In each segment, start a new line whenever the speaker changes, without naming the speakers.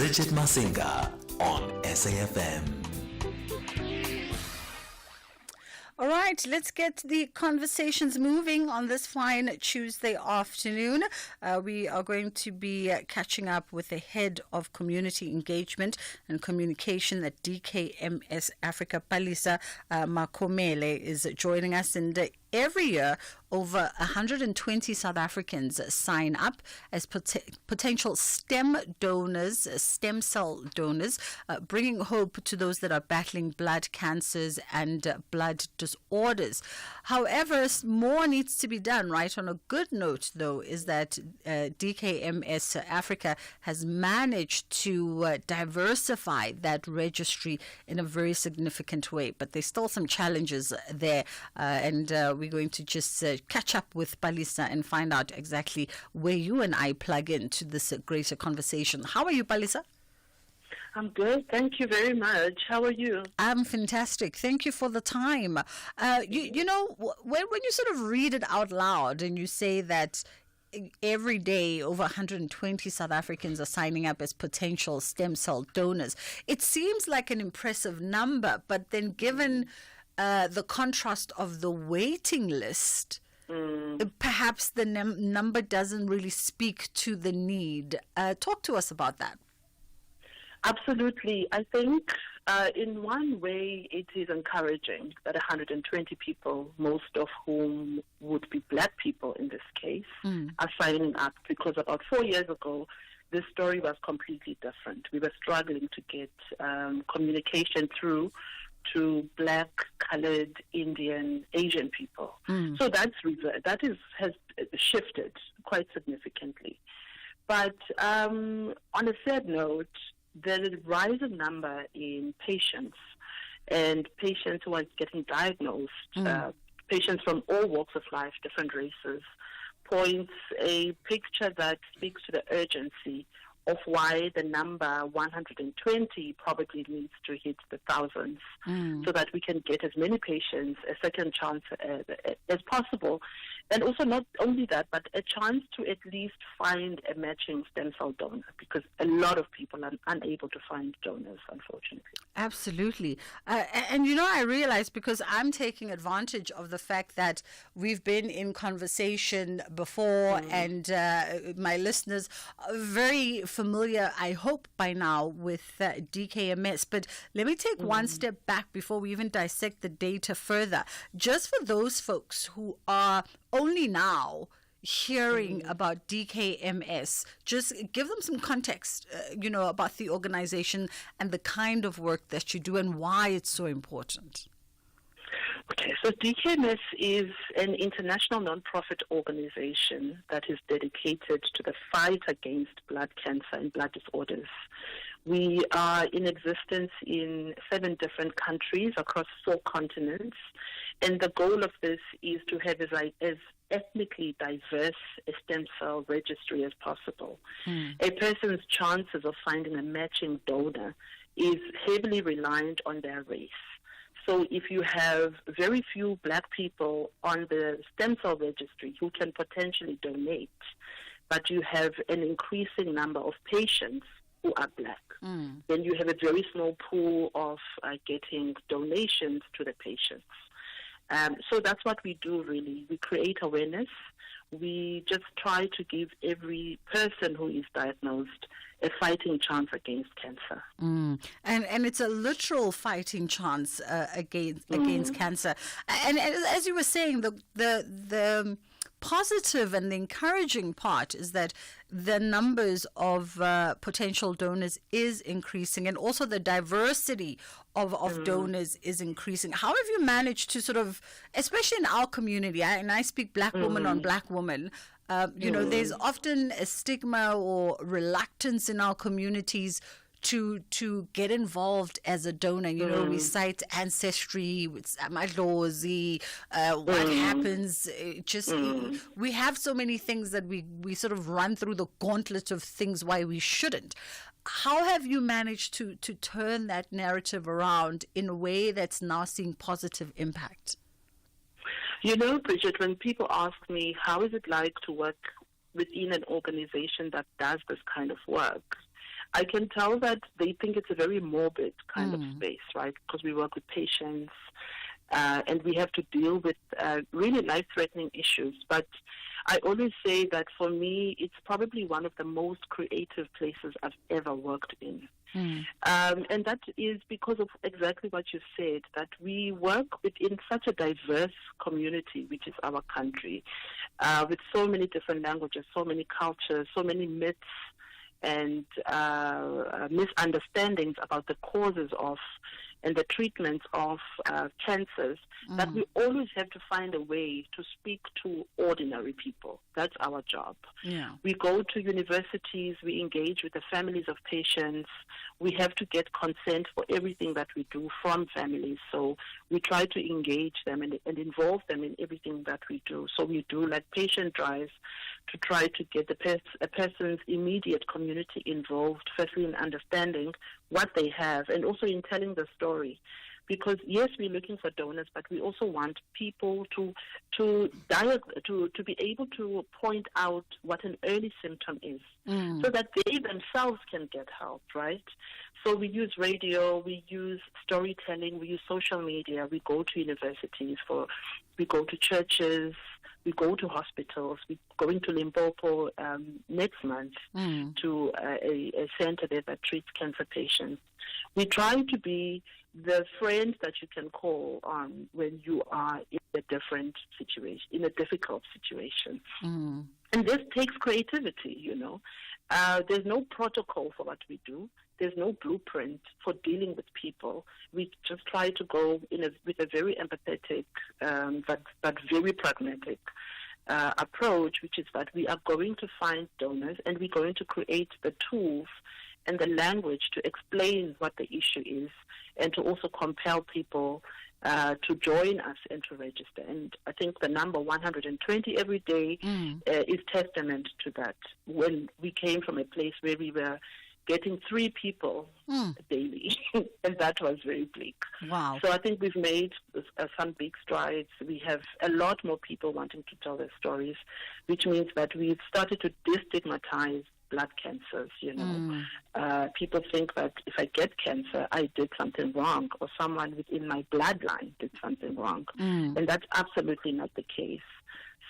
Bridget Masinga on SAFM.
All right, let's get the conversations moving on this fine Tuesday afternoon. We are going to be catching up with the head of community engagement and communication at DKMS Africa, Palisa Makomele, is joining us. And every year, over 120 South Africans sign up as potential stem cell donors, bringing hope to those that are battling blood cancers and blood disorders. However, more needs to be done, right? On a good note, though, is that DKMS Africa has managed to diversify that registry in a very significant way. But there's still some challenges there, and we're going to just catch up with Palisa and find out exactly where you and I plug into this greater conversation. How are you, Palisa?
I'm good. Thank you very much. How are you?
I'm fantastic. Thank you for the time. You know, when you sort of read it out loud and you say that every day over 120 South Africans are signing up as potential stem cell donors, it seems like an impressive number. But then given the contrast of the waiting list, perhaps the number doesn't really speak to the need. Talk to us about that.
Absolutely. I think in one way it is encouraging that 120 people, most of whom would be black people in this case, are signing up, because about 4 years ago, this story was completely different. We were struggling to get communication through to black, colored, Indian, Asian people. So that has shifted quite significantly. But on a sad note, there is a rising number in patients, and patients who are getting diagnosed, patients from all walks of life, different races, points a picture that speaks to the urgency of why the number 120 probably needs to hit the thousands, so that we can get as many patients a second chance as possible. And also not only that, but a chance to at least find a matching stem cell donor, because a lot of people are unable to find donors, unfortunately.
Absolutely. And you know, I realize, because I'm taking advantage of the fact that we've been in conversation before, and my listeners are very familiar, I hope by now, with DKMS. But let me take one step back before we even dissect the data further. Just for those folks who are only now hearing about DKMS, just give them some context, about the organization and the kind of work that you do and why it's so important.
Okay, so DKMS is an international non-profit organization that is dedicated to the fight against blood cancer and blood disorders. We are in existence in 7 different countries across 4 continents, and the goal of this is to have as ethnically diverse a stem cell registry as possible. A person's chances of finding a matching donor is heavily reliant on their race. So if you have very few black people on the stem cell registry who can potentially donate, but you have an increasing number of patients who are black, then you have a very small pool of getting donations to the patients. So that's what we do, really. We create awareness. We just try to give every person who is diagnosed a fighting chance against cancer.
And it's a literal fighting chance against cancer. And as you were saying, the positive and the encouraging part is that the numbers of potential donors is increasing, and also the diversity of donors is increasing. How have you managed to sort of, especially in our community, and I speak black woman on black woman, there's often a stigma or reluctance in our communities to get involved as a donor. We cite ancestry, with amadlozi, what happens. We have so many things that we sort of run through the gauntlet of things why we shouldn't. How have you managed to turn that narrative around in a way that's now seeing positive impact?
Bridget, when people ask me, how is it like to work within an organization that does this kind of work, I can tell that they think it's a very morbid kind of space, right? Because we work with patients and we have to deal with really life-threatening issues. But I always say that for me, it's probably one of the most creative places I've ever worked in. And that is because of exactly what you said, that we work within such a diverse community, which is our country, with so many different languages, so many cultures, so many myths and misunderstandings about the causes of and the treatments of cancers, that we always have to find a way to speak to ordinary people. That's our job.
Yeah.
We go to universities, we engage with the families of patients. We have to get consent for everything that we do from families. So we try to engage them and involve them in everything that we do. So we do like patient drives to try to get a person's immediate community involved, firstly in understanding what they have and also in telling the story. Because yes, we're looking for donors, but we also want people to be able to point out what an early symptom is, so that they themselves can get help, right? So we use radio, we use storytelling, we use social media, we go to universities, we go to churches, we go to hospitals. We're going to Limpopo next month to a center there that treats cancer patients. We try to be the friend that you can call on when you are in a different situation, in a difficult situation. And this takes creativity, you know. There's no protocol for what we do. There's no blueprint for dealing with people. We just try to go with a very empathetic but very pragmatic approach, which is that we are going to find donors and we're going to create the tools and the language to explain what the issue is and to also compel people to join us and to register. And I think the number 120 every day is testament to that. When we came from a place where we were getting 3 people daily, and that was very bleak.
Wow.
So I think we've made some big strides. We have a lot more people wanting to tell their stories, which means that we've started to destigmatize blood cancers, you know. People think that if I get cancer, I did something wrong, or someone within my bloodline did something wrong. And that's absolutely not the case.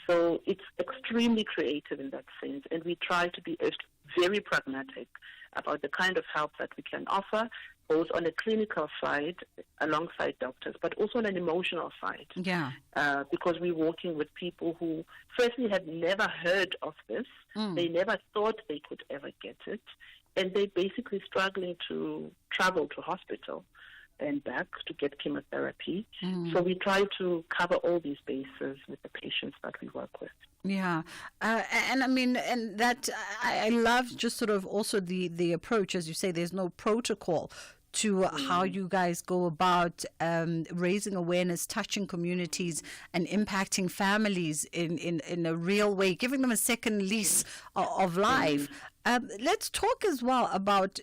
So it's extremely creative in that sense, and we try to be very pragmatic about the kind of help that we can offer, both on a clinical side alongside doctors, but also on an emotional side.
Yeah.
Because we're working with people who firstly had never heard of this. They never thought they could ever get it. And they're basically struggling to travel to hospital and back to get chemotherapy. So we try to cover all these bases with the patients that we work with.
Yeah. And I mean, and that I love just sort of also the approach, as you say, there's no protocol to how you guys go about raising awareness, touching communities and impacting families in a real way, giving them a second lease of life. Let's talk as well about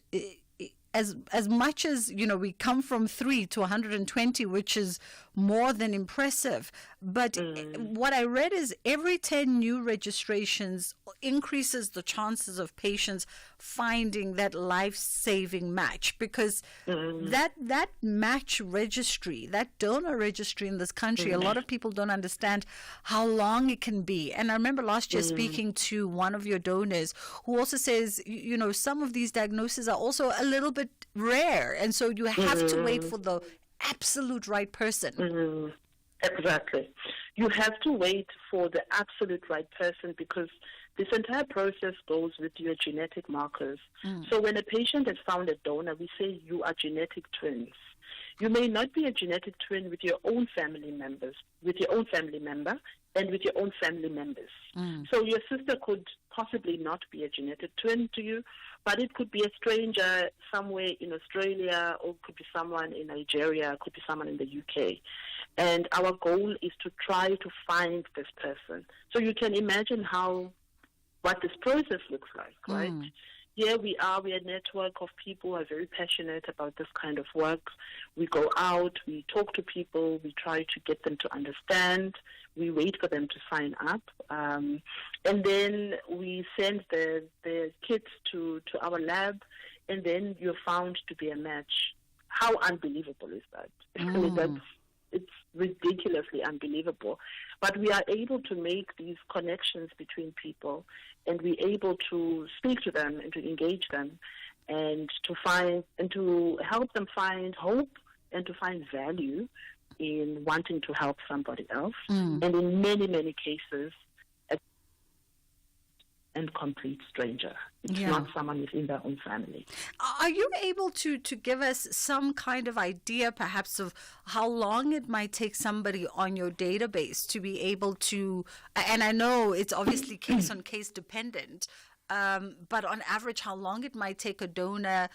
as much as, you know, we come from 3 to 120, which is more than impressive. But what I read is every 10 new registrations increases the chances of patients finding that life-saving match, because that match registry, that donor registry in this country, a lot of people don't understand how long it can be. And I remember last year speaking to one of your donors who also says, you know, some of these diagnoses are also a little bit rare, and so you have to wait for the absolute right person.
Exactly. You have to wait for the absolute right person, because this entire process goes with your genetic markers. So when a patient has found a donor, we say you are genetic twins. You may not be a genetic twin with your own family members, with your own family member, and with your own family members. So your sister could possibly not be a genetic twin to you, but it could be a stranger somewhere in Australia, or could be someone in Nigeria, could be someone in the UK. And our goal is to try to find this person. So you can imagine what this process looks like, right? Here we are a network of people who are very passionate about this kind of work. We go out, we talk to people, we try to get them to understand, we wait for them to sign up, and then we send the kits to our lab. and then you're found to be a match. How unbelievable is that? I mean, it's ridiculously unbelievable. But we are able to make these connections between people, and we're able to speak to them and to engage them, and to help them find hope and to find value in wanting to help somebody else. And in many, many cases, and complete stranger. It's not someone within their own family.
Are you able to give us some kind of idea, perhaps, of how long it might take somebody on your database to be able to, and I know it's obviously case-on-case dependent, but on average, how long it might take a donor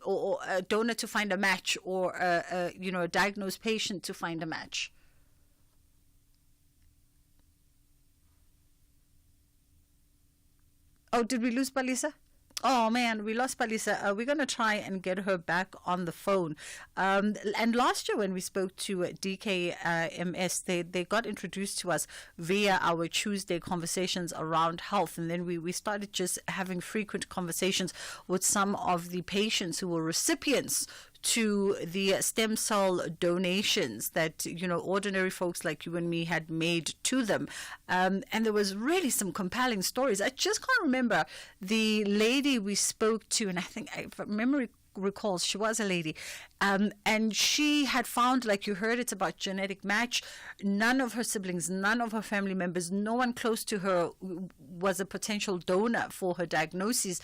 or a donor to find a match, or a diagnosed patient to find a match? Oh, did we lose Palisa? Oh, man, we lost Palisa. We're going to try and get her back on the phone. And last year when we spoke to DKMS, they got introduced to us via our Tuesday conversations around health. And then we started just having frequent conversations with some of the patients who were recipients to the stem cell donations that, ordinary folks like you and me had made to them. And there was really some compelling stories. I just can't remember the lady we spoke to, and I think, if memory recalls, she was a lady, and she had found, like you heard, it's about genetic match. None of her siblings, none of her family members, no one close to her was a potential donor for her diagnosis.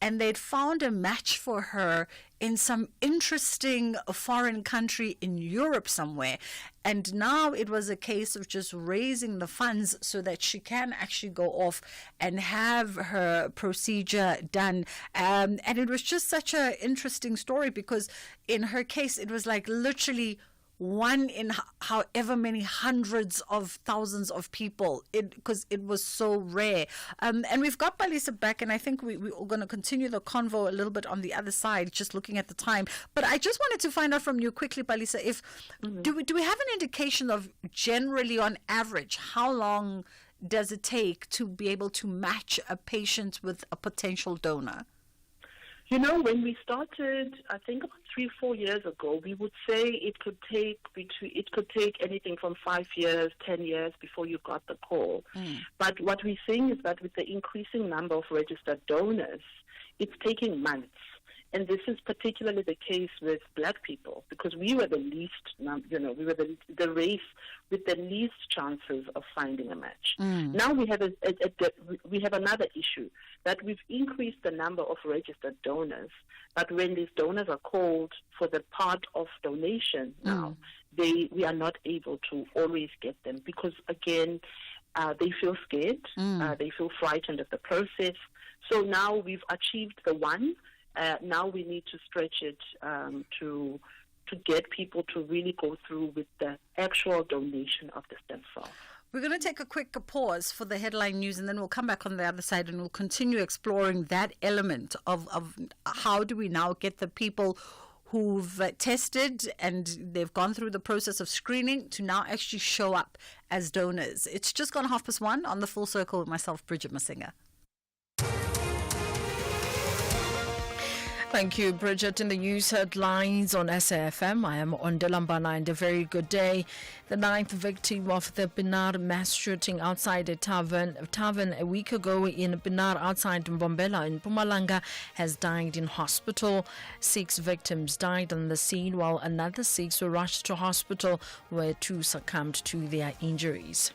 And they'd found a match for her in some interesting foreign country in Europe somewhere. And now it was a case of just raising the funds so that she can actually go off and have her procedure done. And it was just such an interesting story, because in her case, it was like literally one in however many hundreds of thousands of people, because it was so rare. And we've got Palisa back, and I think we're going to continue the convo a little bit on the other side, just looking at the time. But I just wanted to find out from you quickly, Palisa, if do we have an indication of, generally on average, how long does it take to be able to match a patient with a potential donor?
When we started, I think about 3-4 years ago, we would say it could take anything from 5 years, 10 years before you got the call. But what we're seeing is that with the increasing number of registered donors, it's taking months. And this is particularly the case with Black people, because we were the least, we were the race with the least chances of finding a match. Now we have another issue, that we've increased the number of registered donors, but when these donors are called for the part of donation now, we are not able to always get them, because again, they feel scared, they feel frightened of the process. So now we've achieved the one. Now we need to stretch it to get people to really go through with the actual donation of the stem cell.
We're going to take a quick pause for the headline news, and then we'll come back on the other side and we'll continue exploring that element of how do we now get the people who've tested and they've gone through the process of screening to now actually show up as donors. It's just gone 1:30 on The Full Circle with myself, Bridget Masinga. Thank you, Bridget. In the news headlines on SAFM, I am on Delambana, and a very good day. The 9th victim of the Pinar mass shooting outside a tavern a week ago in Pinar outside Mbombela in Mpumalanga has died in hospital. 6 victims died on the scene, while another 6 were rushed to hospital, where 2 succumbed to their injuries.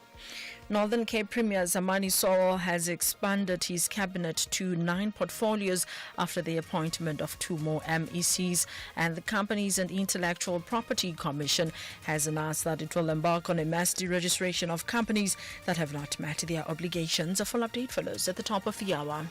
Northern Cape Premier Zamani Soro has expanded his cabinet to 9 portfolios after the appointment of 2 more MECs, and the Companies and Intellectual Property Commission has announced that it will embark on a mass deregistration of companies that have not met their obligations. A full update follows at the top of the hour.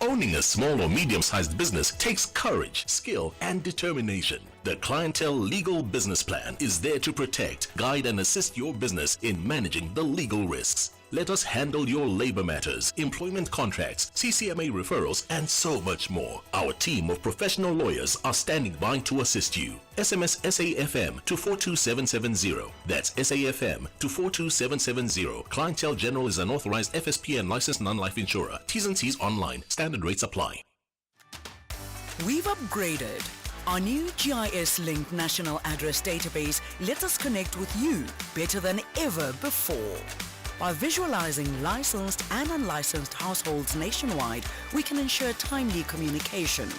Owning a small or medium-sized business takes courage, skill, and determination. The Clientele Legal Business Plan is there to protect, guide, and assist your business in managing the legal risks. Let us handle your labor matters, employment contracts, CCMA referrals, and so much more. Our team of professional lawyers are standing by to assist you. SMS SAFM to 42770. That's SAFM to 42770. Clientele General is an authorized FSP and licensed non-life insurer. T's and C's online. Standard rates apply.
We've upgraded. Our new GIS-linked national address database lets us connect with you better than ever before. By visualizing licensed and unlicensed households nationwide, we can ensure timely communication.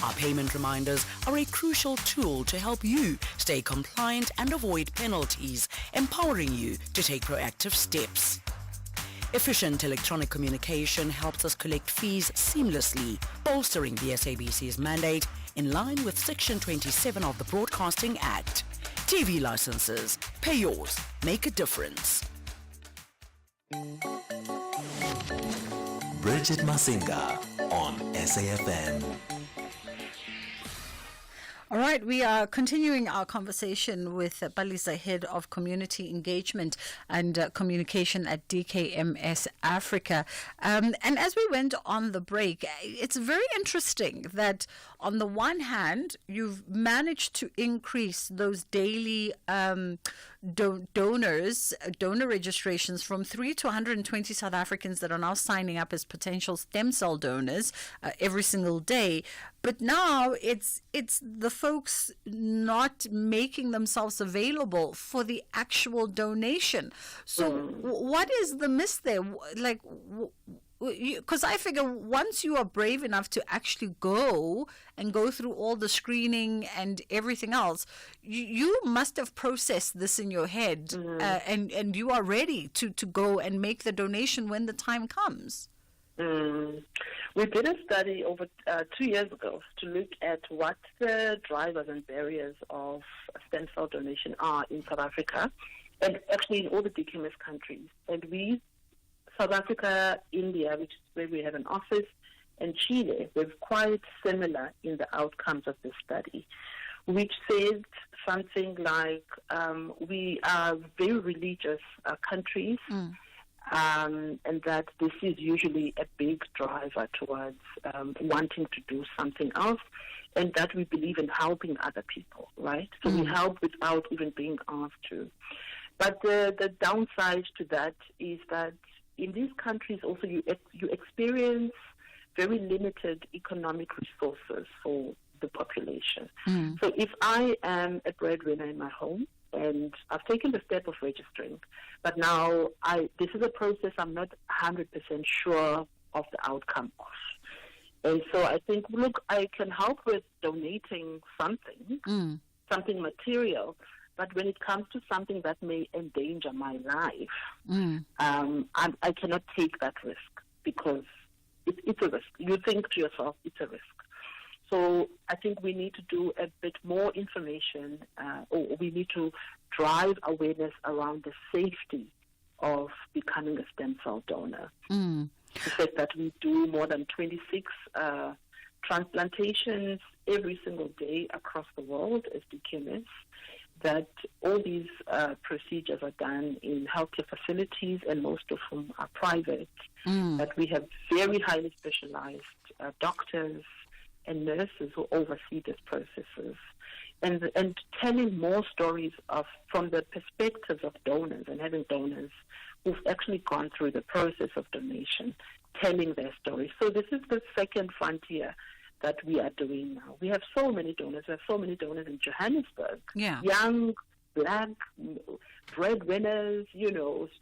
Our payment reminders are a crucial tool to help you stay compliant and avoid penalties, empowering you to take proactive steps. Efficient electronic communication helps us collect fees seamlessly, bolstering the SABC's mandate in line with Section 27 of the Broadcasting Act. TV licenses. Pay yours. Make a difference.
Bridget Masinga on SAFM.
All right, we are continuing our conversation with Balisa, Head of Community Engagement and Communication at DKMS Africa. And as we went on the break, it's very interesting that on the one hand, you've managed to increase those daily donor registrations from 3 to 120 South Africans that are now signing up as potential stem cell donors every single day. But now it's the folks not making themselves available for the actual donation. So what is the miss there? Like, because I figure once you are brave enough to actually go through all the screening and everything else, you must have processed this in your head, and you are ready to go and make the donation when the time comes.
We did a study over 2 years ago to look at what the drivers and barriers of stem cell donation are in South Africa, and actually in all the DKMS countries. And South Africa, India, which is where we have an office, and Chile, we're quite similar in the outcomes of this study, which said something like we are very religious countries, and that this is usually a big driver towards wanting to do something else, and that we believe in helping other people, right? So we help without even being asked to. But the downside to that is that in these countries also you experience very limited economic resources for the population. So if I am a breadwinner in my home, and I've taken the step of registering, but now this is a process I'm not 100% sure of the outcome of. And so I think, look, I can help with donating something material, but when it comes to something that may endanger my life, I cannot take that risk because it's a risk. You think to yourself, it's a risk. So I think we need to do a bit more information, or we need to drive awareness around the safety of becoming a stem cell donor. The fact that we do more than 26 transplantations every single day across the world as DKMS, that all these procedures are done in healthcare facilities, and most of whom are private, that we have very highly specialized doctors and nurses who oversee these processes, and telling more stories from the perspectives of donors, and having donors who've actually gone through the process of donation, telling their stories. So this is the second frontier that we are doing now. We have so many donors. We have so many donors in Johannesburg.
Yeah.
Young, black, breadwinners,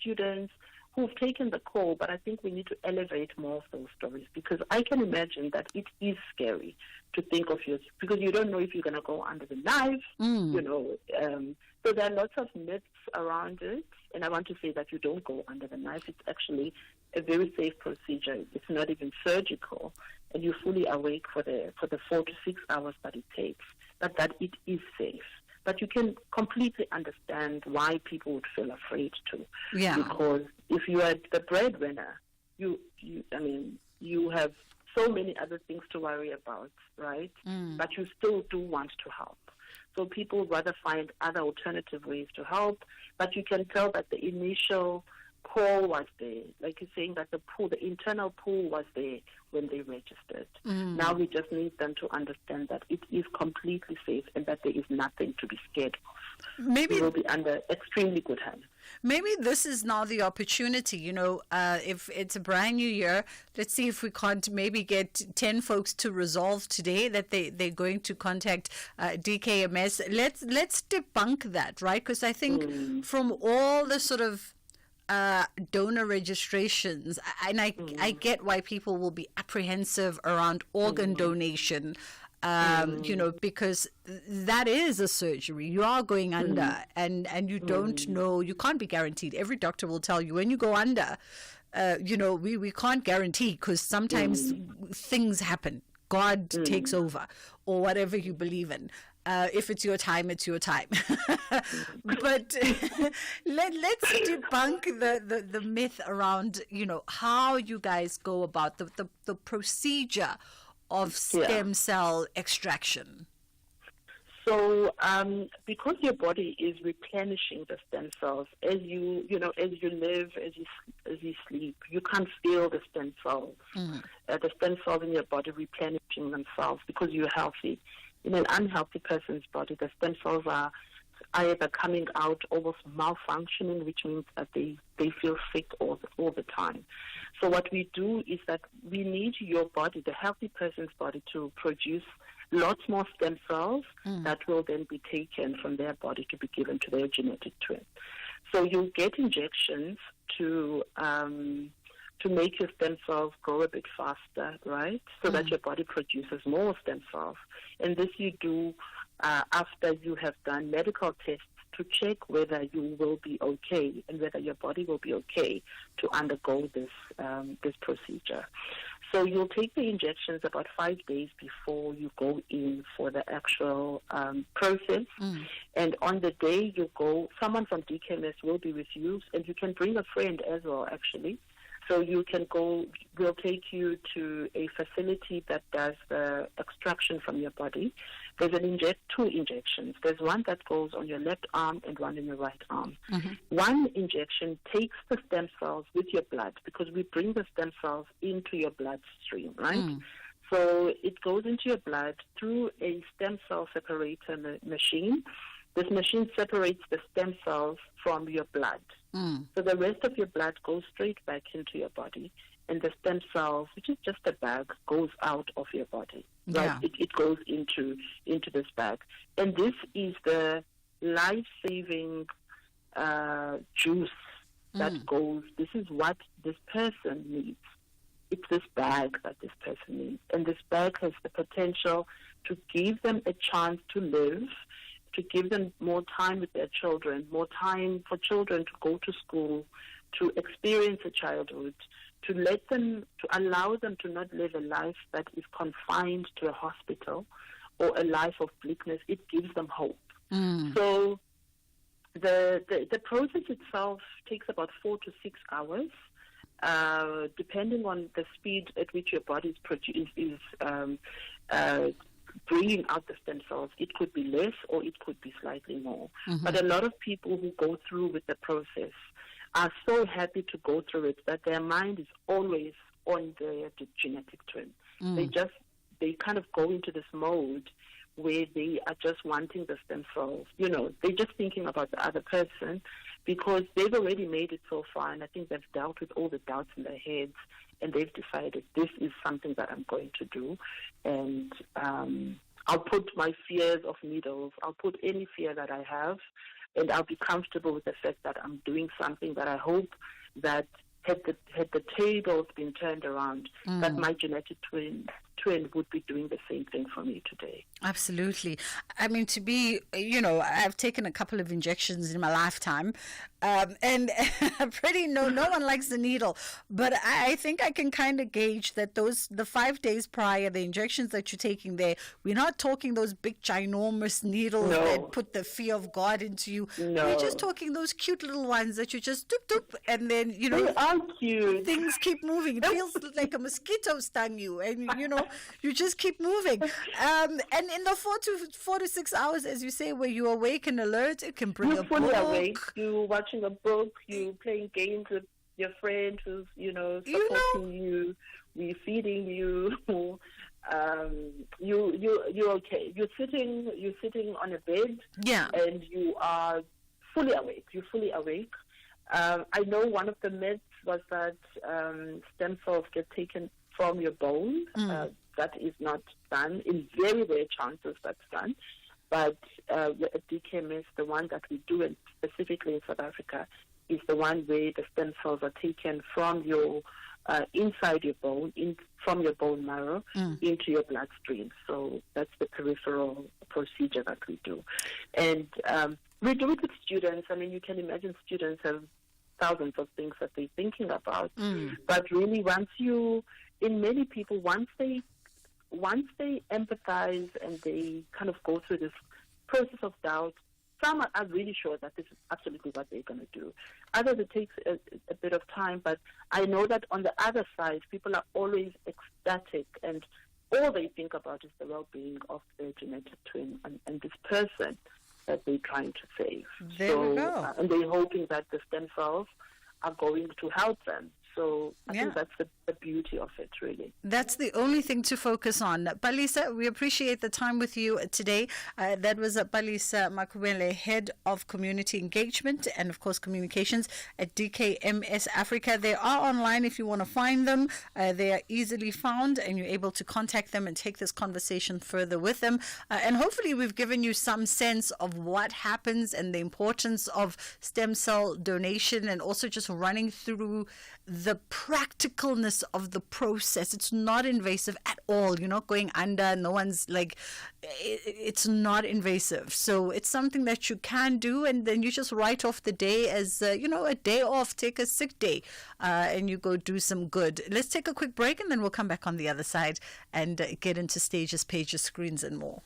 students who've taken the call, but I think we need to elevate more of those stories, because I can imagine that it is scary to think of yours, because you don't know if you're going to go under the knife, so there are lots of myths around it, and I want to say that you don't go under the knife. It's actually a very safe procedure. It's not even surgical, and you're fully awake for the 4 to 6 hours that it takes, but that it is safe. But you can completely understand why people would feel afraid to.
Yeah.
Because if you are the breadwinner, you have so many other things to worry about, right? But you still do want to help. So people would rather find other alternative ways to help. But you can tell that the initial call was there. Like you're saying, that the internal pool was there when they registered. Now we just need them to understand that it is completely safe and that there is nothing to be scared of.
Maybe
we will be under extremely good hands.
Maybe this is now the opportunity, if it's a brand new year, let's see if we can't maybe get 10 folks to resolve today that they're going to contact DKMS. Let's debunk that, right? Because I think from all the sort of donor registrations, and I get why people will be apprehensive around organ donation, because that is a surgery. You are going under, and you don't know, you can't be guaranteed. Every doctor will tell you when you go under, we can't guarantee, because sometimes things happen. God takes over, or whatever you believe in. If it's your time, it's your time. But let's debunk the myth around, how you guys go about the procedure of stem cell extraction.
So, because your body is replenishing the stem cells as you live, as you sleep, you can't feel the stem cells. The stem cells in your body replenishing themselves because you're healthy. In an unhealthy person's body, the stem cells are either coming out almost malfunctioning, which means that they feel sick all the time. So what we do is that we need your body, the healthy person's body, to produce lots more stem cells that will then be taken from their body to be given to their genetic twin. So you get injections to make your stem cells grow a bit faster, right? So that your body produces more stem cells. And this you do after you have done medical tests to check whether you will be okay and whether your body will be okay to undergo this procedure. So you'll take the injections about 5 days before you go in for the actual process. And on the day you go, someone from DKMS will be with you, and you can bring a friend as well, actually. So you can go, we'll take you to a facility that does the extraction from your body. There's two injections. There's one that goes on your left arm and one in your right arm. One injection takes the stem cells with your blood, because we bring the stem cells into your bloodstream, right? So it goes into your blood through a stem cell separator machine. This machine separates the stem cells from your blood. So the rest of your blood goes straight back into your body, and the stem cells, which is just a bag, goes out of your body. Right?
Yeah.
It goes into this bag. And this is the life-saving juice that goes. This is what this person needs. It's this bag that this person needs. And this bag has the potential to give them a chance to live, to give them more time with their children, more time for children to go to school, to experience a childhood, to allow them to not live a life that is confined to a hospital or a life of bleakness. It gives them hope. So the process itself takes about 4 to 6 hours, depending on the speed at which your body is bringing out the stem cells. It could be less or it could be slightly more. But a lot of people who go through with the process are so happy to go through it that their mind is always on the genetic twin. They kind of go into this mode where they are just wanting the stem cells. They're just thinking about the other person because they've already made it so far, and I think they've dealt with all the doubts in their heads, and they've decided this is something that I'm going to do. And I'll put my fears of needles, I'll put any fear that I have, and I'll be comfortable with the fact that I'm doing something that I hope that had the tables been turned around, that my genetic twin would be doing the same thing for me today.
Absolutely. I mean, to be, I've taken a couple of injections in my lifetime, and no one likes the needle, but I think I can kind of gauge that the 5 days prior, the injections that you're taking there, we're not talking those big ginormous needles that put the fear of God into you.
No.
We're just talking those cute little ones that you just doop doop, and then
They are cute.
things keep moving. It feels like a mosquito stung you, and you just keep moving. And in the 4 to 6 hours, as you say, where you're awake and alert, it can bring
You're
a
fully
book.
awake. You're watching a book. You're playing games with your friend who's supporting you. We're feeding you. You're okay. You're sitting on a bed.
Yeah.
And you are fully awake. You're fully awake. I know one of the myths was that stem cells get taken from your bone. That is not done. In very rare chances, that's done. But the DKMS, the one that we do, and specifically in South Africa, is the one where the stem cells are taken from your inside your bone, from your bone marrow into your bloodstream. So that's the peripheral procedure that we do. And we do it with students. I mean, you can imagine students have thousands of things that they're thinking about. But really, once they empathize and they kind of go through this process of doubt, some are really sure that this is absolutely what they're going to do. Others, it takes a bit of time, but I know that on the other side, people are always ecstatic, and all they think about is the well-being of their genetic twin and this person that they're trying to save.
There we go.
And they're hoping that the stem cells are going to help them. So I think that's the beauty of it, really.
That's the only thing to focus on. Palisa, we appreciate the time with you today. That was Palisa Makubele, Head of Community Engagement and, of course, Communications at DKMS Africa. They are online if you want to find them. They are easily found, and you're able to contact them and take this conversation further with them. And hopefully we've given you some sense of what happens and the importance of stem cell donation, and also just running through the practicalness of the process. It's not invasive at all. You're not going under. No one's like, it's not invasive. So it's something that you can do, and then you just write off the day as, a day off, take a sick day, and you go do some good. Let's take a quick break, and then we'll come back on the other side and get into stages, pages, screens, and more.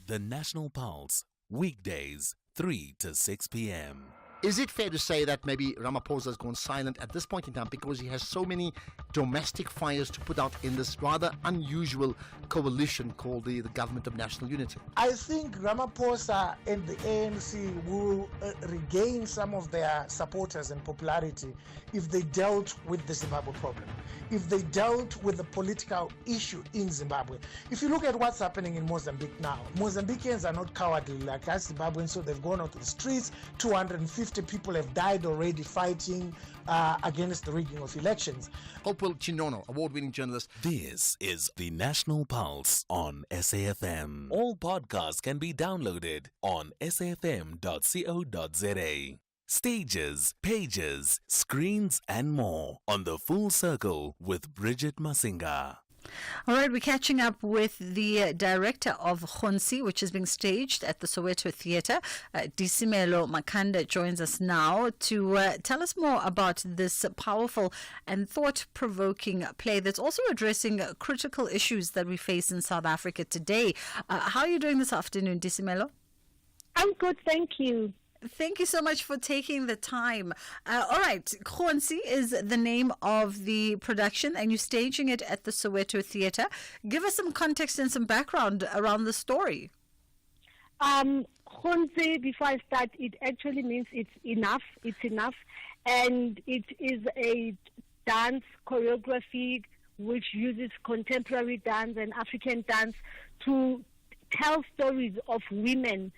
The National Pulse, weekdays, 3 to 6 p.m.
Is it fair to say that maybe Ramaphosa has gone silent at this point in time because he has so many domestic fires to put out in this rather unusual coalition called the Government of National Unity?
I think Ramaphosa and the ANC will regain some of their supporters and popularity if they dealt with the Zimbabwe problem, if they dealt with the political issue in Zimbabwe. If you look at what's happening in Mozambique now, Mozambicans are not cowardly like us Zimbabweans, so they've gone out to the streets. 250 people have died already fighting against the rigging of elections.
Hopewell Chinono, award-winning journalist.
This is the National Pulse on SAFM. All podcasts can be downloaded on safm.co.za. Stages, pages, screens, and more on The Full Circle with Bridget Masinga.
All right, we're catching up with the director of Khonsi, which is being staged at the Soweto Theatre. Disimelo Makanda joins us now to tell us more about this powerful and thought-provoking play that's also addressing critical issues that we face in South Africa today. How are you doing this afternoon, Disimelo?
I'm good, thank you.
Thank you so much for taking the time. All right, Khonsi is the name of the production, and you're staging it at the Soweto Theatre. Give us some context and some background around the story.
Khonsi, before I start, it actually means it's enough. It's enough. And it is a dance choreography which uses contemporary dance and African dance to tell stories of women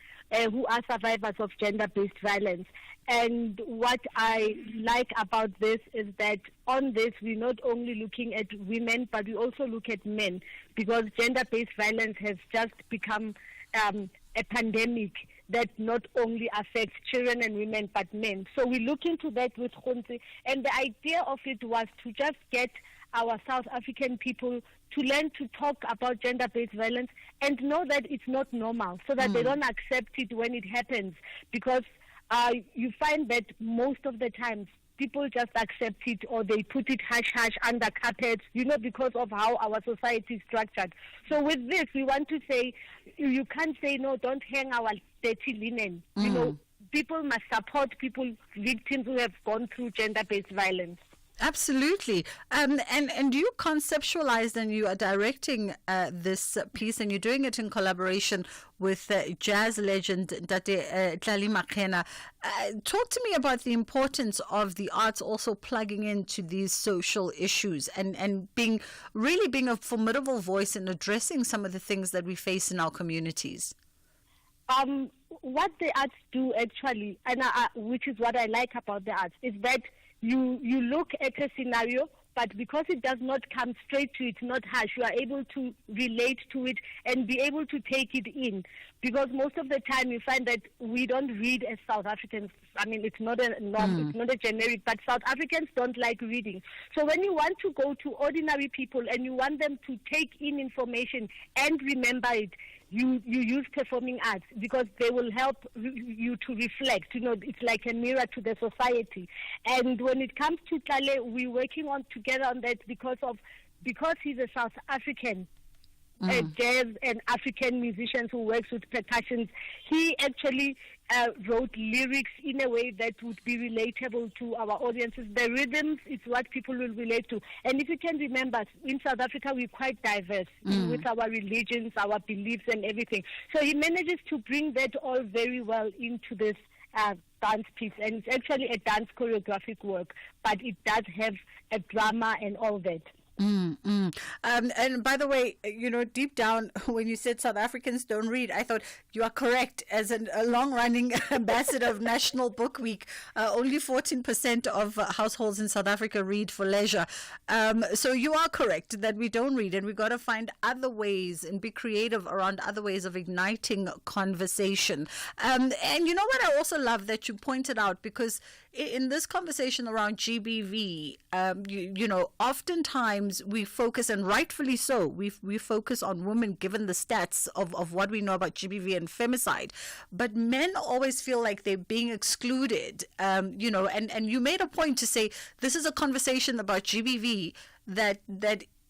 who are survivors of gender-based violence. And what I like about this is that on this, we're not only looking at women, but we also look at men, because gender-based violence has just become a pandemic that not only affects children and women, but men. So we look into that with Khonsi, and the idea of it was to just get our South African people to learn to talk about gender-based violence and know that it's not normal, so that they don't accept it when it happens, because you find that most of the times people just accept it, or they put it hush-hush under carpets, because of how our society is structured. So with this, we want to say, you can't say, no, don't hang our dirty linen. People must support victims who have gone through gender-based violence.
Absolutely. And you conceptualized and you are directing this piece, and you're doing it in collaboration with jazz legend Tate Tlali Makena. Talk to me about the importance of the arts also plugging into these social issues and being a formidable voice in addressing some of the things that we face in our communities.
what the arts do actually, and which is what I like about the arts, is that you look at a scenario, but because it does not come straight to it, not harsh, you are able to relate to it and be able to take it in. Because most of the time you find that we don't read as South Africans. I mean, it's not a norm, it's not a generic, but South Africans don't like reading. So when you want to go to ordinary people and you want them to take in information and remember it, you use performing arts because they will help you to reflect. You know, it's like a mirror to the society. And when it comes to Tlale, we're working together on that because he's a South African jazz and African musician who works with percussions. He actually wrote lyrics in a way that would be relatable to our audiences. The rhythms is what people will relate to. And if you can remember, in South Africa, we're quite diverse with our religions, our beliefs and everything. So he manages to bring that all very well into this dance piece. And it's actually a dance choreographic work, but it does have a drama and all that.
And by the way, you know, deep down, when you said South Africans don't read, I thought you are correct. As a long-running ambassador of National Book Week, only 14% of households in South Africa read for leisure. So you are correct that we don't read, and we got to find other ways and be creative around other ways of igniting conversation. And you know what I also love that you pointed out, because in this conversation around GBV, you know, oftentimes we focus, and rightfully so, we focus on women given the stats of what we know about GBV and femicide. But men always feel like they're being excluded, you know, and you made a point to say this is a conversation about GBV that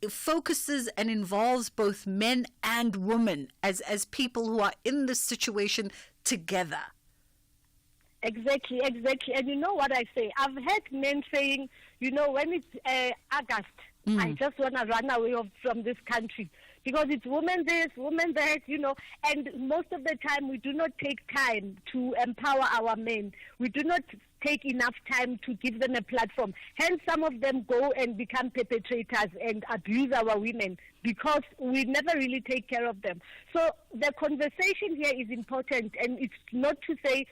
focuses and involves both men and women as people who are in this situation together.
Exactly. And you know what I say? I've heard men saying, you know, when it's August, I just want to run away from this country because it's women this, women that, you know. And most of the time we do not take time to empower our men. We do not take enough time to give them a platform. Hence, some of them go and become perpetrators and abuse our women because we never really take care of them. So the conversation here is important, and it's not to say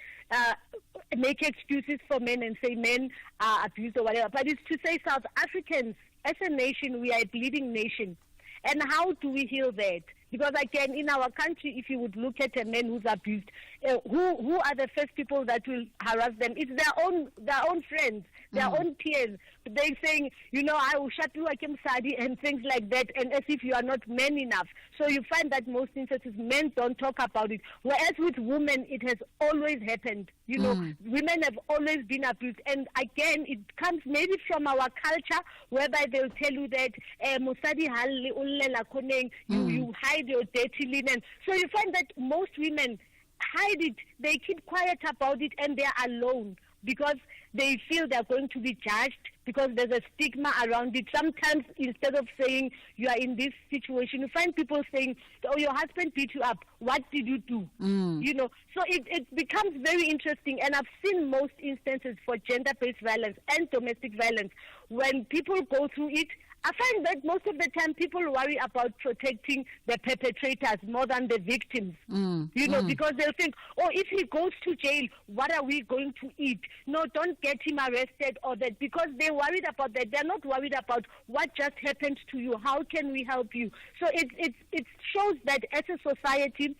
make excuses for men and say men are abused or whatever, but it's to say South Africans, as a nation, we are a bleeding nation. And how do we heal that? Because again, in our country, if you would look at a man who's abused, who are the first people that will harass them? It's their own friends, their own peers. They're saying, you know, I will shut you like Sadi and things like that, and as if you are not men enough. So you find that most instances men don't talk about it. Whereas with women, it has always happened. You know, women have always been abused. And again, it comes maybe from our culture, whereby they'll tell you that you hide your dirty linen. So you find that most women hide it. They keep quiet about it, and they're alone because they feel they're going to be judged, because there's a stigma around it. Sometimes instead of saying you are in this situation, you find people saying, oh, your husband beat you up. What did you do? You know, so it becomes very interesting. And I've seen most instances for gender-based violence and domestic violence, when people go through it, I find that most of the time people worry about protecting the perpetrators more than the victims, you know, because they'll think, oh, if he goes to jail, what are we going to eat? No, don't get him arrested or that, because they're worried about that. They're not worried about what just happened to you. How can we help you? So it shows that as a society,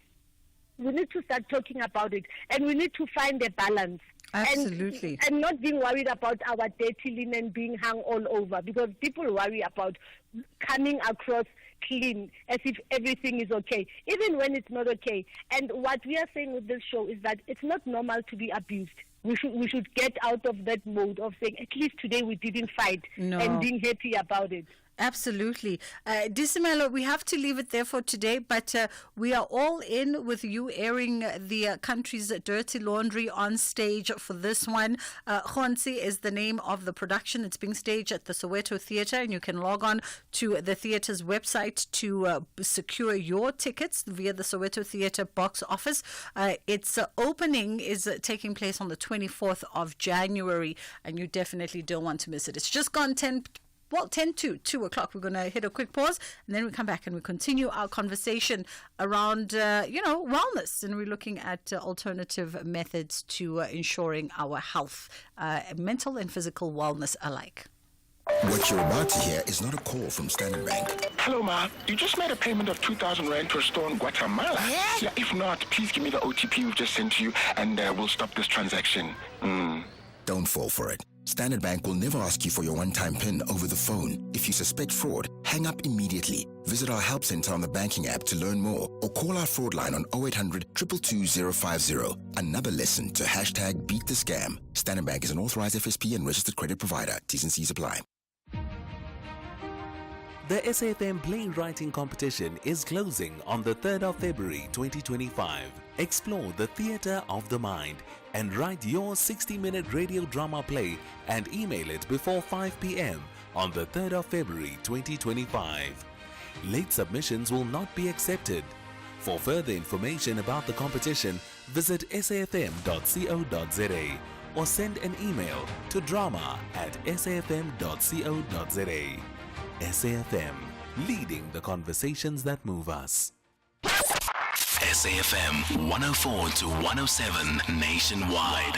we need to start talking about it, and we need to find a balance.
Absolutely.
And not being worried about our dirty linen being hung all over, because people worry about coming across clean as if everything is okay, even when it's not okay. And what we are saying with this show is that it's not normal to be abused. We should get out of that mode of saying, at least today we didn't fight, and being happy about it.
Absolutely. Disimelo, we have to leave it there for today, but we are all in with you airing the country's dirty laundry on stage for this one. Khonsi is the name of the production. It's being staged at the Soweto Theatre, and you can log on to the theatre's website to secure your tickets via the Soweto Theatre box office. Its opening is taking place on the 24th of January, and you definitely don't want to miss it. It's just gone 10 10 to 2 o'clock. We're going to hit a quick pause, and then we come back and we continue our conversation around, wellness. And we're looking at alternative methods to ensuring our health, mental and physical wellness alike.
What you're about to hear is not a call from Standard Bank.
Hello, Ma. You just made a payment of 2,000 Rand to a store in Guatemala. Yeah, if not, please give me the OTP we've just sent to you, and we'll stop this transaction.
Don't fall for it. Standard Bank will never ask you for your one-time PIN over the phone. If you suspect fraud, hang up immediately. Visit our help center on the banking app to learn more, or call our fraud line on 0800 222 050. Another lesson to #BeatTheScam. Standard Bank is an authorized FSP and registered credit provider. T's and C's apply.
The SAFM playwriting competition is closing on the 3rd of February 2025. Explore the theatre of the mind and write your 60-minute radio drama play and email it before 5 p.m. on the 3rd of February 2025. Late submissions will not be accepted. For further information about the competition, visit safm.co.za or send an email to drama@safm.co.za. SAFM, leading the conversations that move us.
SAFM 104 to 107 nationwide.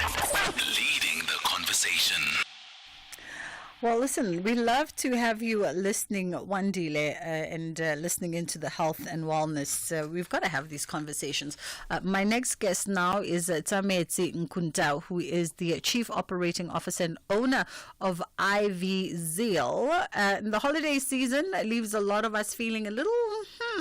Leading the conversation.
Well, listen, we love to have you listening, Wandile, and listening into the health and wellness. We've got to have these conversations. My next guest now is Tsametsi Nkuntao, who is the Chief Operating Officer and owner of IV Zeal. The holiday season leaves a lot of us feeling a little,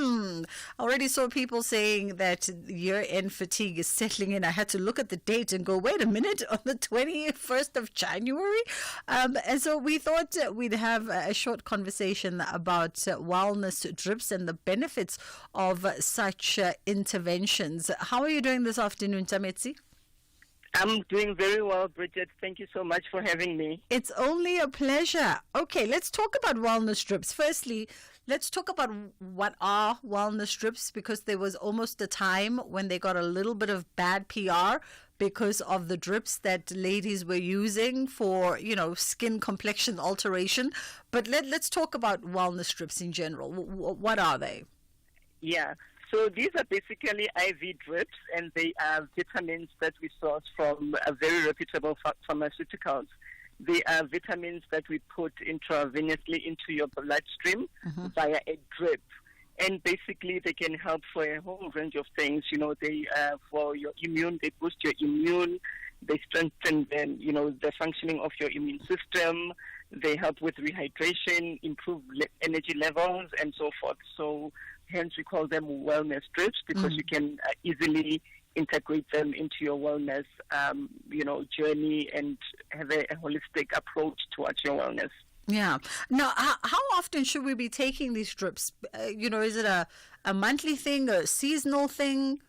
I already saw people saying that year-end fatigue is settling in. I had to look at the date and go, wait a minute, on the 21st of January? And so we thought we'd have a short conversation about wellness drips and the benefits of such interventions. How are you doing this afternoon, Tsametsi?
I'm doing very well, Bridget. Thank you so much for having me.
It's only a pleasure. Okay, let's talk about wellness drips. Firstly, let's talk about what are wellness drips, because there was almost a time when they got a little bit of bad PR because of the drips that ladies were using for, skin complexion alteration. But let's talk about wellness drips in general. What are they?
Yeah. So these are basically IV drips, and they are vitamins that we source from a very reputable pharmaceuticals. They are vitamins that we put intravenously into your bloodstream via a drip. And basically, they can help for a whole range of things. They for your immune, they boost your immune. They strengthen the functioning of your immune system. They help with rehydration, improve energy levels, and so forth. So hence we call them wellness drips, because you can easily integrate them into your wellness, journey, and have a holistic approach towards your wellness.
Yeah. Now, how often should we be taking these drips? Is it a monthly thing, a seasonal thing?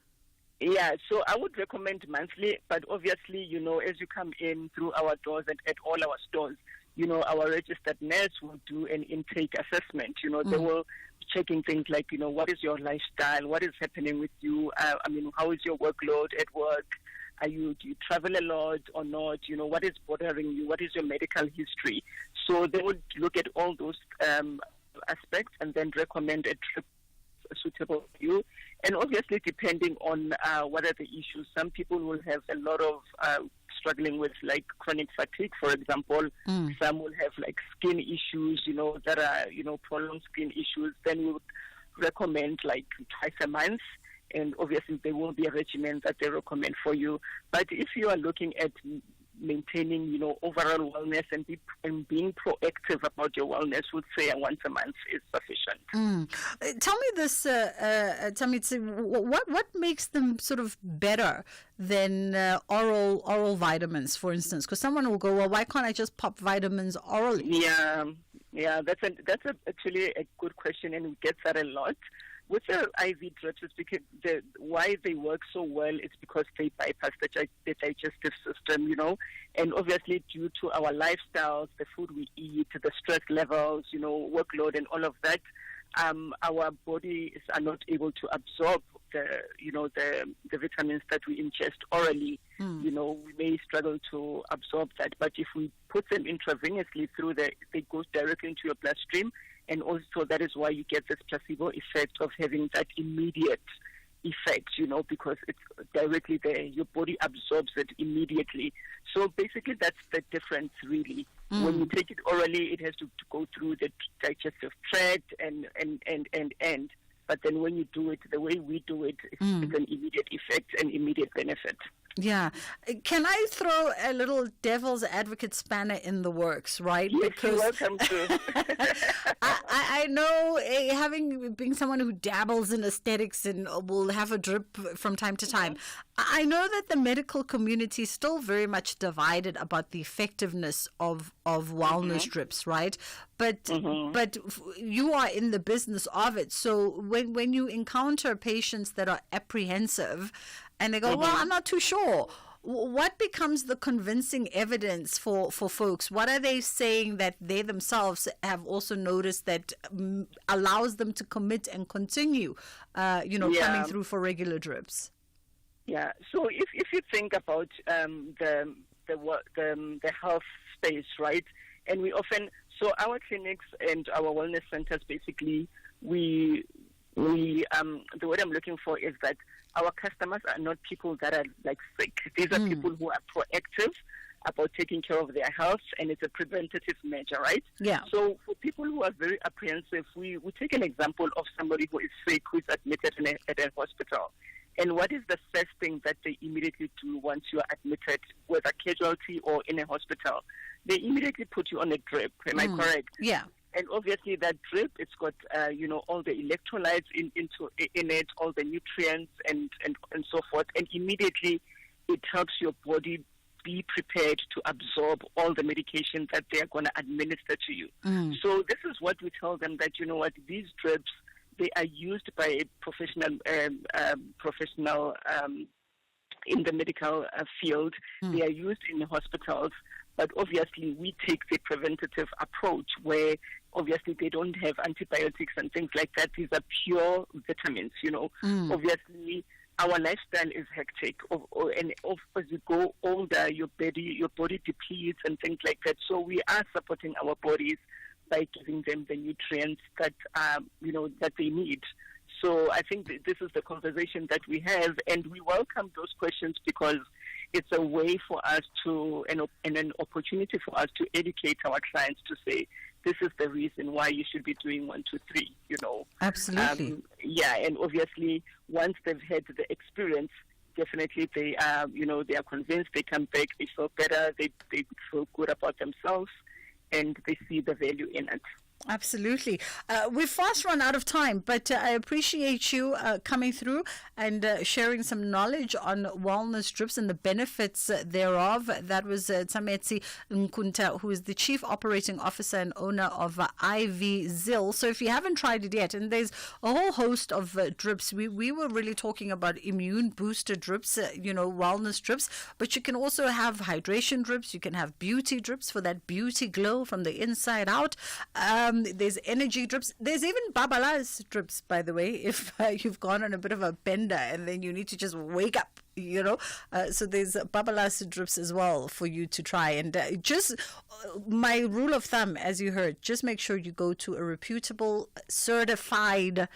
Yeah, so I would recommend monthly, but obviously, as you come in through our doors and at all our stores, our registered nurse will do an intake assessment. They will be checking things like, what is your lifestyle? What is happening with you? How is your workload at work? Do you travel a lot or not? What is bothering you? What is your medical history? So they would look at all those aspects and then recommend a trip suitable for you. And obviously, depending on what are the issues, some people will have a lot of struggling with like chronic fatigue, for example. Some will have like skin issues, that are, prolonged skin issues. Then we would recommend like twice a month. And obviously, there will be a regimen that they recommend for you. But if you are looking at maintaining, overall wellness and being proactive about your wellness, would say once a month is sufficient.
Tell me this, Tamitsi, what makes them sort of better than oral vitamins, for instance? Because someone will go, well, why can't I just pop vitamins orally?
Yeah, that's actually a good question, and we get that a lot. With the IV drips, it's because why they work so well, it's because they bypass the digestive system, and obviously due to our lifestyles, the food we eat, the stress levels, workload and all of that, our bodies are not able to absorb the vitamins that we ingest orally, we may struggle to absorb that. But if we put them intravenously they go directly into your bloodstream, and also that is why you get this placebo effect of having that immediate effect, because it's directly there. Your body absorbs it immediately. So basically that's the difference, really. When you take it orally, it has to go through the digestive tract and. But then when you do it the way we do it, it's an immediate effect and immediate benefit.
Yeah. Can I throw a little devil's advocate spanner in the works, right?
Yes,
because
you're welcome to.
I know, being someone who dabbles in aesthetics and will have a drip from time to time, I know that the medical community is still very much divided about the effectiveness of wellness drips, right? But you are in the business of it. So when you encounter patients that are apprehensive and they go, well, I'm not too sure, what becomes the convincing evidence for folks? What are they saying that they themselves have also noticed that allows them to commit and continue, coming through for regular drips?
Yeah. So if you think about the health space, right, and we often, so our clinics and our wellness centers, basically, we the word I'm looking for is that our customers are not people that are like sick. These are people who are proactive about taking care of their health, and it's a preventative measure, right?
Yeah.
So for people who are very apprehensive, we take an example of somebody who is sick, who is admitted at a hospital. And what is the first thing that they immediately do once you are admitted, whether casualty or in a hospital? They immediately put you on a drip. Am I correct?
Yeah.
And obviously that drip, it's got, all the electrolytes in it, all the nutrients and so forth. And immediately it helps your body be prepared to absorb all the medication that they are going to administer to you. So this is what we tell them, that, these drips, they are used by a professional in the medical field. They are used in the hospitals. But obviously, we take the preventative approach where obviously they don't have antibiotics and things like that. These are pure vitamins, Obviously, our lifestyle is hectic. And as you go older, your body depletes and things like that. So we are supporting our bodies by giving them the nutrients that, that they need. So I think this is the conversation that we have, and we welcome those questions because it's a way for us to, and an opportunity for us to educate our clients to say, this is the reason why you should be doing 1, 2, 3,
Absolutely.
And obviously, once they've had the experience, definitely they are, they are convinced, they come back, they feel better, they feel good about themselves, and they see the value in it.
Absolutely. We've fast run out of time, but I appreciate you coming through and sharing some knowledge on wellness drips and the benefits thereof. That was Tsametsi Nkunta, who is the Chief Operating Officer and owner of IV Zil. So if you haven't tried it yet, and there's a whole host of drips, we were really talking about immune booster drips, wellness drips, but you can also have hydration drips, you can have beauty drips for that beauty glow from the inside out. There's energy drips. There's even Babala's drips, by the way, if you've gone on a bit of a bender and then you need to just wake up, So there's Babala's drips as well for you to try. And just my rule of thumb, as you heard, just make sure you go to a reputable, certified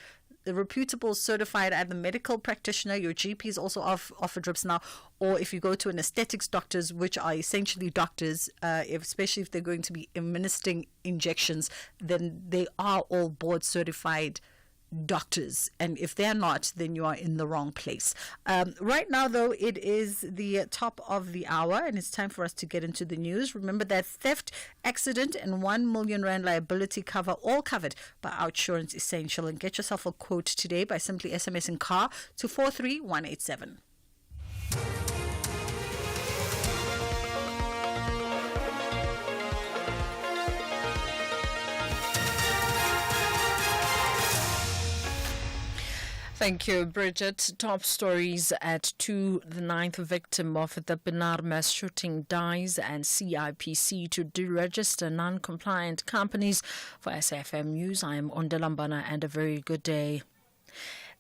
either medical practitioner. Your GPs also offer drips now, or if you go to an aesthetics doctors, which are essentially doctors, especially if they're going to be administering injections, then they are all board certified doctors, and if they're not, then you are in the wrong place. Right now, though, it is the top of the hour, and it's time for us to get into the news. Remember that theft, accident, and 1 million rand liability cover, all covered by Outsurance Essential. And get yourself a quote today by simply SMSing car to 43187.
Thank you, Bridget. Top stories at 2. The 9th victim of the Benar mass shooting dies, and CIPC to deregister non-compliant companies. For SFM News, I am Ondelambana, and a very good day.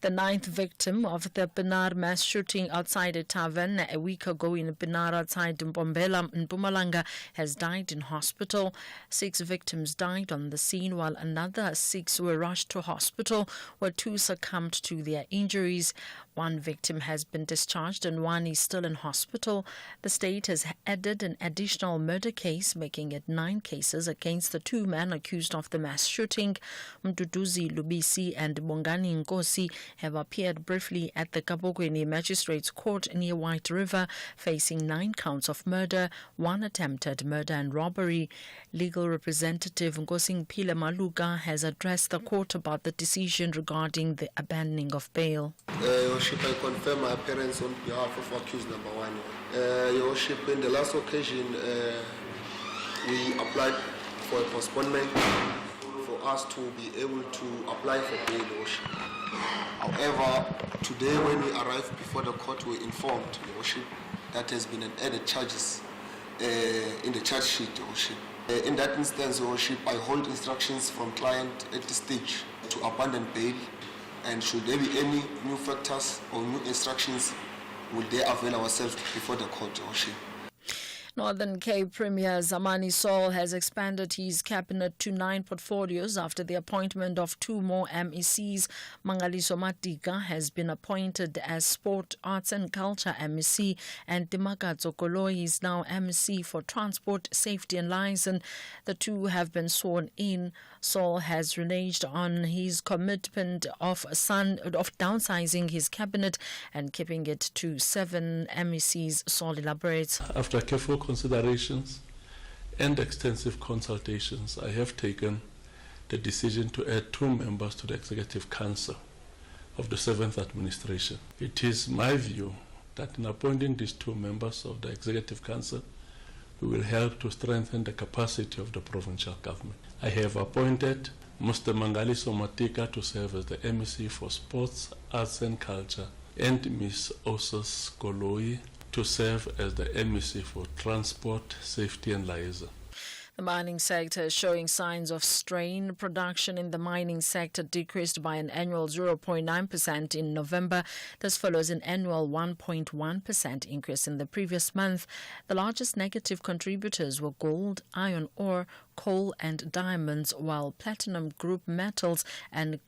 The 9th victim of the Pinar mass shooting outside a tavern a week ago in Pinar outside Mpombela in Mpumalanga has died in hospital. 6 victims died on the scene while another 6 were rushed to hospital where 2 succumbed to their injuries. 1 victim has been discharged and 1 is still in hospital. The state has added an additional murder case, making it 9 cases against the 2 men accused of the mass shooting. Mduduzi Lubisi and Bongani Nkosi have appeared briefly at the Kabokweni Magistrates Court near White River, facing 9 counts of murder, 1 attempted murder and robbery. Legal representative Nkosi Mpile Maluka has addressed the court about the decision regarding the abandoning of bail.
Your Worship, I confirm my appearance on behalf of accused number 1. Your Worship, in the last occasion, we applied for a postponement for us to be able to apply for bail, Your Worship. However, today when we arrived before the court, we informed, Your Worship, that has been added charges in the charge sheet, Your Worship. In that instance, Your Worship, I hold instructions from client at this stage to abandon bail, and should there be any new factors or new instructions, will they avail ourselves before the court, Your Worship.
Northern Cape Premier Zamani Saul has expanded his cabinet to 9 portfolios after the appointment of 2 more MECs. Mangaliso Matika has been appointed as Sport, Arts and Culture MEC, and Dimakatso Koloi is now MEC for Transport, Safety and Liaison. The 2 have been sworn in. Saul has reneged on his commitment of downsizing his cabinet and keeping it to 7 MECs. Saul elaborates.
After careful considerations and extensive consultations, I have taken the decision to add 2 members to the Executive Council of the 7th Administration. It is my view that in appointing these 2 members of the Executive Council, we will help to strengthen the capacity of the provincial government. I have appointed Mr. Mangaliso Matika to serve as the MEC for Sports, Arts and Culture, and Ms. Osas Koloi to serve as the MEC for Transport, Safety and Liaison.
The mining sector is showing signs of strain. Production in the mining sector decreased by an annual 0.9% in November. This follows an annual 1.1% increase in the previous month. The largest negative contributors were gold, iron ore, coal and diamonds, while platinum group metals and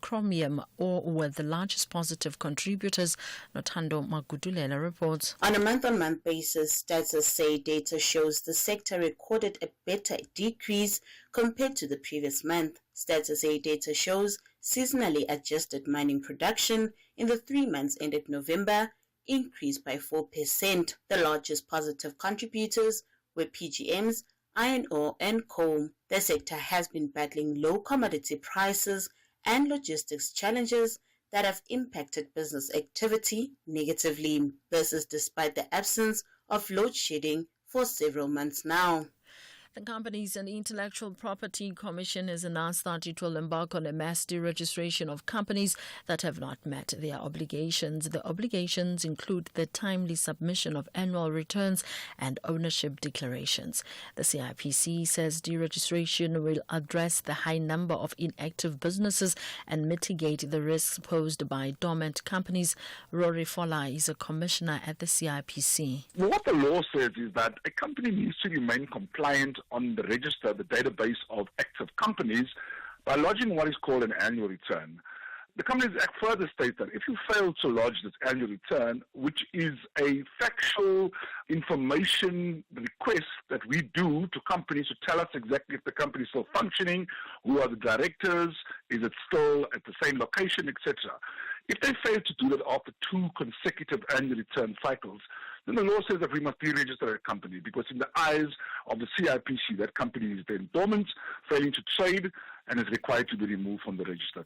chromium ore were the largest positive contributors. Notando Magudulela reports.
On a month-on-month basis, Stats SA data shows the sector recorded a better decrease compared to the previous month. Stats SA data shows seasonally adjusted mining production in the 3 months ended November increased by 4%. The largest positive contributors were PGMs, iron ore and coal. The sector has been battling low commodity prices and logistics challenges that have impacted business activity negatively. This is despite the absence of load shedding for several months now.
The Companies and Intellectual Property Commission has announced that it will embark on a mass deregistration of companies that have not met their obligations. The obligations include the timely submission of annual returns and ownership declarations. The CIPC says deregistration will address the high number of inactive businesses and mitigate the risks posed by dormant companies. Rory Fola is a commissioner at the CIPC.
What the law says is that a company needs to remain compliant on the register, the database of active companies, by lodging what is called an annual return. The Companies Act further states that if you fail to lodge this annual return, which is a factual information request that we do to companies to tell us exactly if the company is still functioning, who are the directors, is it still at the same location, etc. If they fail to do that after 2 consecutive annual return cycles, then the law says that we must deregister a company, because in the eyes of the CIPC, that company is then dormant, failing to trade, and is required to be removed from the register.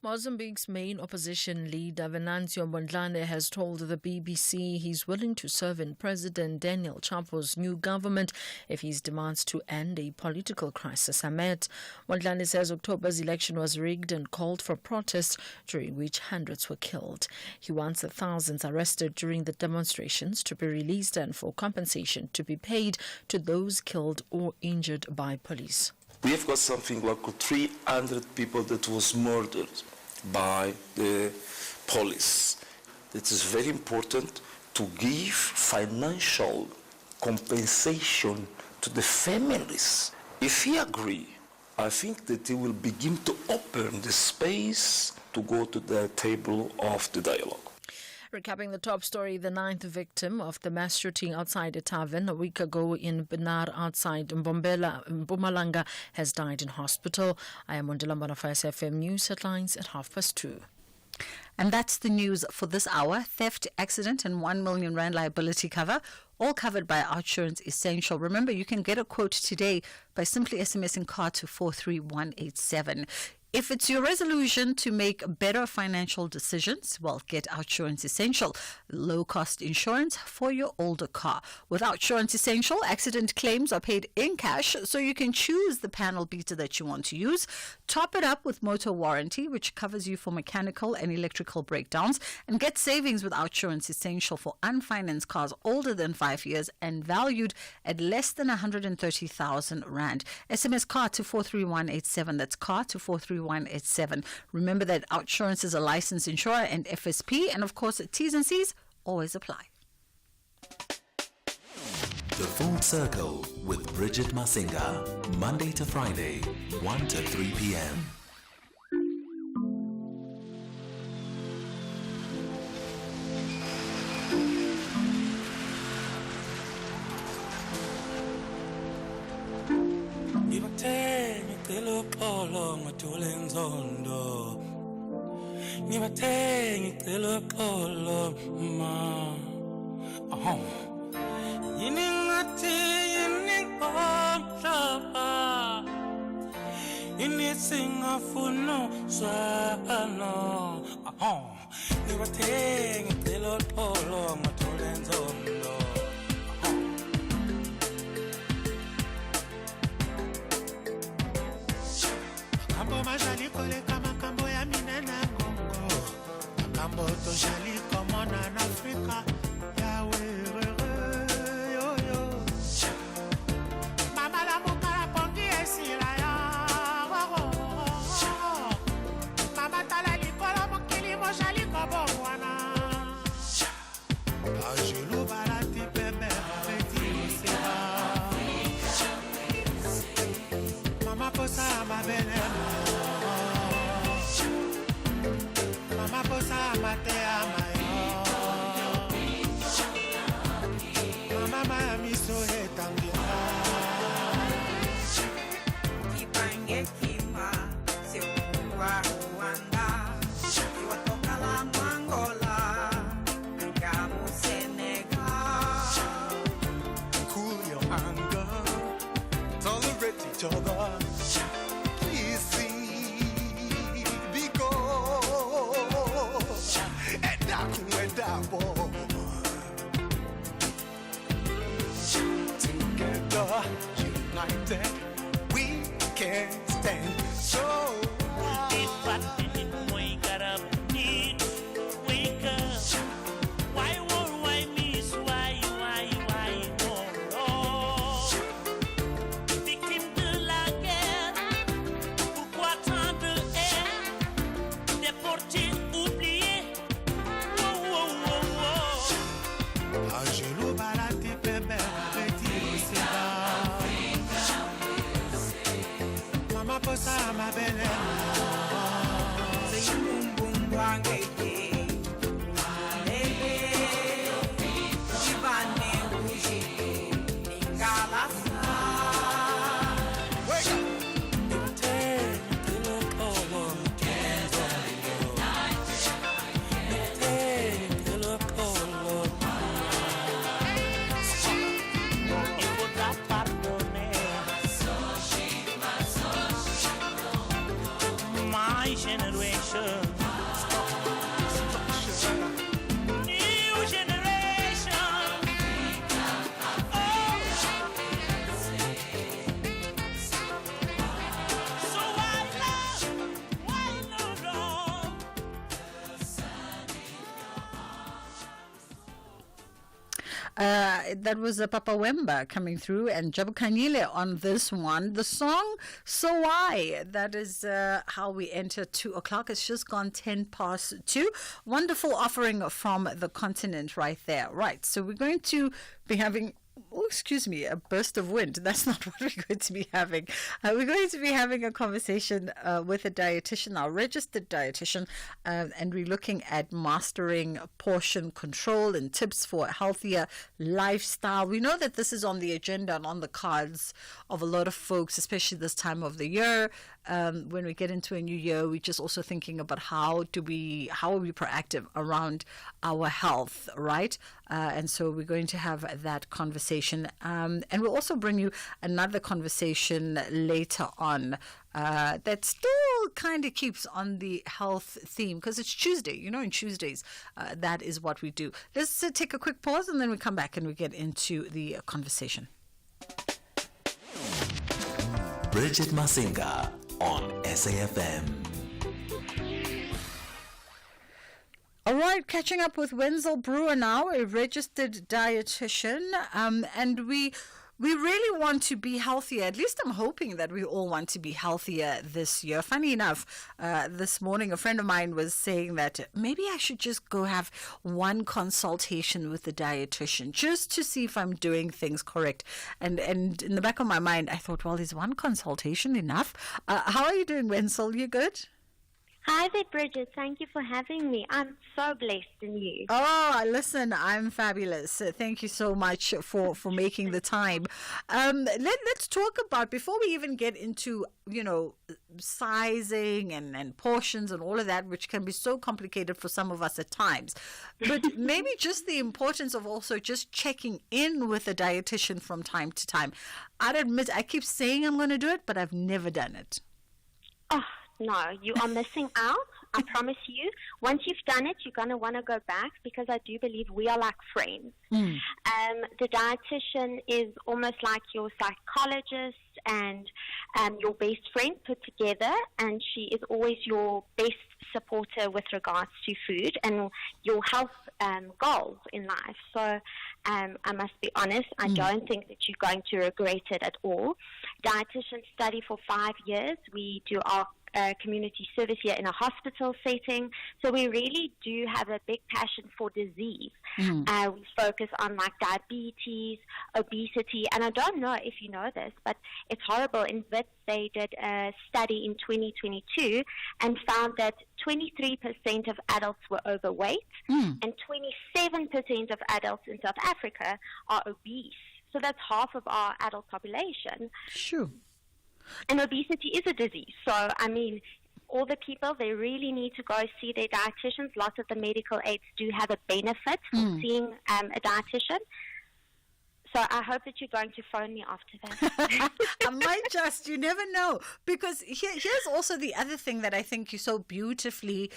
Mozambique's main opposition leader, Venancio Mondlane, has told the BBC he's willing to serve in President Daniel Chapo's new government if his demands to end a political crisis are met. Mondlane says October's election was rigged and called for protests, during which hundreds were killed. He wants the thousands arrested during the demonstrations to be released and for compensation to be paid to those killed or injured by police.
We have got something like 300 people that was murdered by the police. It is very important to give financial compensation to the families. If he agree, I think that he will begin to open the space to go to the table of the dialogue.
Recapping the top story, the 9th victim of the mass shooting outside a tavern a week ago in Benar outside Mpumalanga has died in hospital. I am on Dilambana Fires FM News headlines at 2:30.
And that's the news for this hour. Theft, accident and 1 million rand liability cover, all covered by OUTsurance Essential. Remember, you can get a quote today by simply SMSing car to 43187. If it's your resolution to make better financial decisions, well, get OUTsurance Essential, low-cost insurance for your older car. With OUTsurance Essential, accident claims are paid in cash, so you can choose the panel beater that you want to use. Top it up with motor warranty, which covers you for mechanical and electrical breakdowns, and get savings with OUTsurance Essential for unfinanced cars older than 5 years and valued at less than 130,000 Rand. SMS car to 43187. That's car to 43187. Remember that OUTsurance is a licensed insurer and FSP, and of course, T's and C's always apply.
The Full Circle with Bridget Masinga, Monday to Friday, 1 to 3 p.m.
United, we can stand so. Wake up, need wake up. Why won't why miss why oh victime de la guerre. Pourquoi tant de haine, déportés, oubliés. Angelo Balati Pembe. Posa ma belle say boom boom wange Ivane uji ingala wake up take the power take the power you would not pardon my generation.
That was Papa Wemba coming through, and Jabukanyile on this one. The song So Why. That is how we enter 2 o'clock. It's just gone 10 past 2. Wonderful offering from the continent right there. Right, so we're going to be having... Oh, excuse me, a burst of wind. That's not what we're going to be having. We're going to be having a conversation with a dietitian, our registered dietitian, and we're looking at mastering portion control and tips for a healthier lifestyle. We know that this is on the agenda and on the cards of a lot of folks, especially this time of the year. When we get into a new year, we're just also thinking about how are we proactive around our health, right? And so we're going to have that conversation. And we'll also bring you another conversation later on that still kind of keeps on the health theme because it's Tuesday. You know, on Tuesdays, that is what we do. Let's take a quick pause and then we come back and we get into the conversation.
Bridget Masinga on SAFM.
All right, catching up with Wenzel Brewer now, a registered dietitian, and we really want to be healthier. At least I'm hoping that we all want to be healthier this year. Funny enough, this morning a friend of mine was saying that maybe I should just go have one consultation with the dietitian just to see if I'm doing things correct. And in the back of my mind, I thought, well, is one consultation enough? How are you doing, Wenzel? You good?
Hi there, Bridget. Thank you for having me. I'm so blessed in you.
Oh, listen, I'm fabulous. Thank you so much for making the time. Let's talk about, before we even get into, sizing and portions and all of that, which can be so complicated for some of us at times, but maybe just the importance of also just checking in with a dietitian from time to time. I'd admit, I keep saying I'm going to do it, but I've never done it.
Oh, no, you are missing out. I promise you. Once you've done it, you're going to want to go back because I do believe we are like friends. The dietitian is almost like your psychologist and your best friend put together, and she is always your best supporter with regards to food and your health goals in life. So I must be honest, I don't think that you're going to regret it at all. Dietitians study for 5 years. We do our community service here in a hospital setting. So we really do have a big passion for disease. We focus on like diabetes, obesity, and I don't know if you know this, but it's horrible. In Wits, they did a study in 2022 and found that 23% of adults were overweight and 27% of adults in South Africa are obese. So that's half of our adult population.
Sure.
And obesity is a disease. So, I mean, all the people, they really need to go see their dietitians. Lots of the medical aids do have a benefit for seeing a dietitian. So I hope that you're going to phone me after that.
I might just, you never know. Because here's also the other thing that I think you so beautifully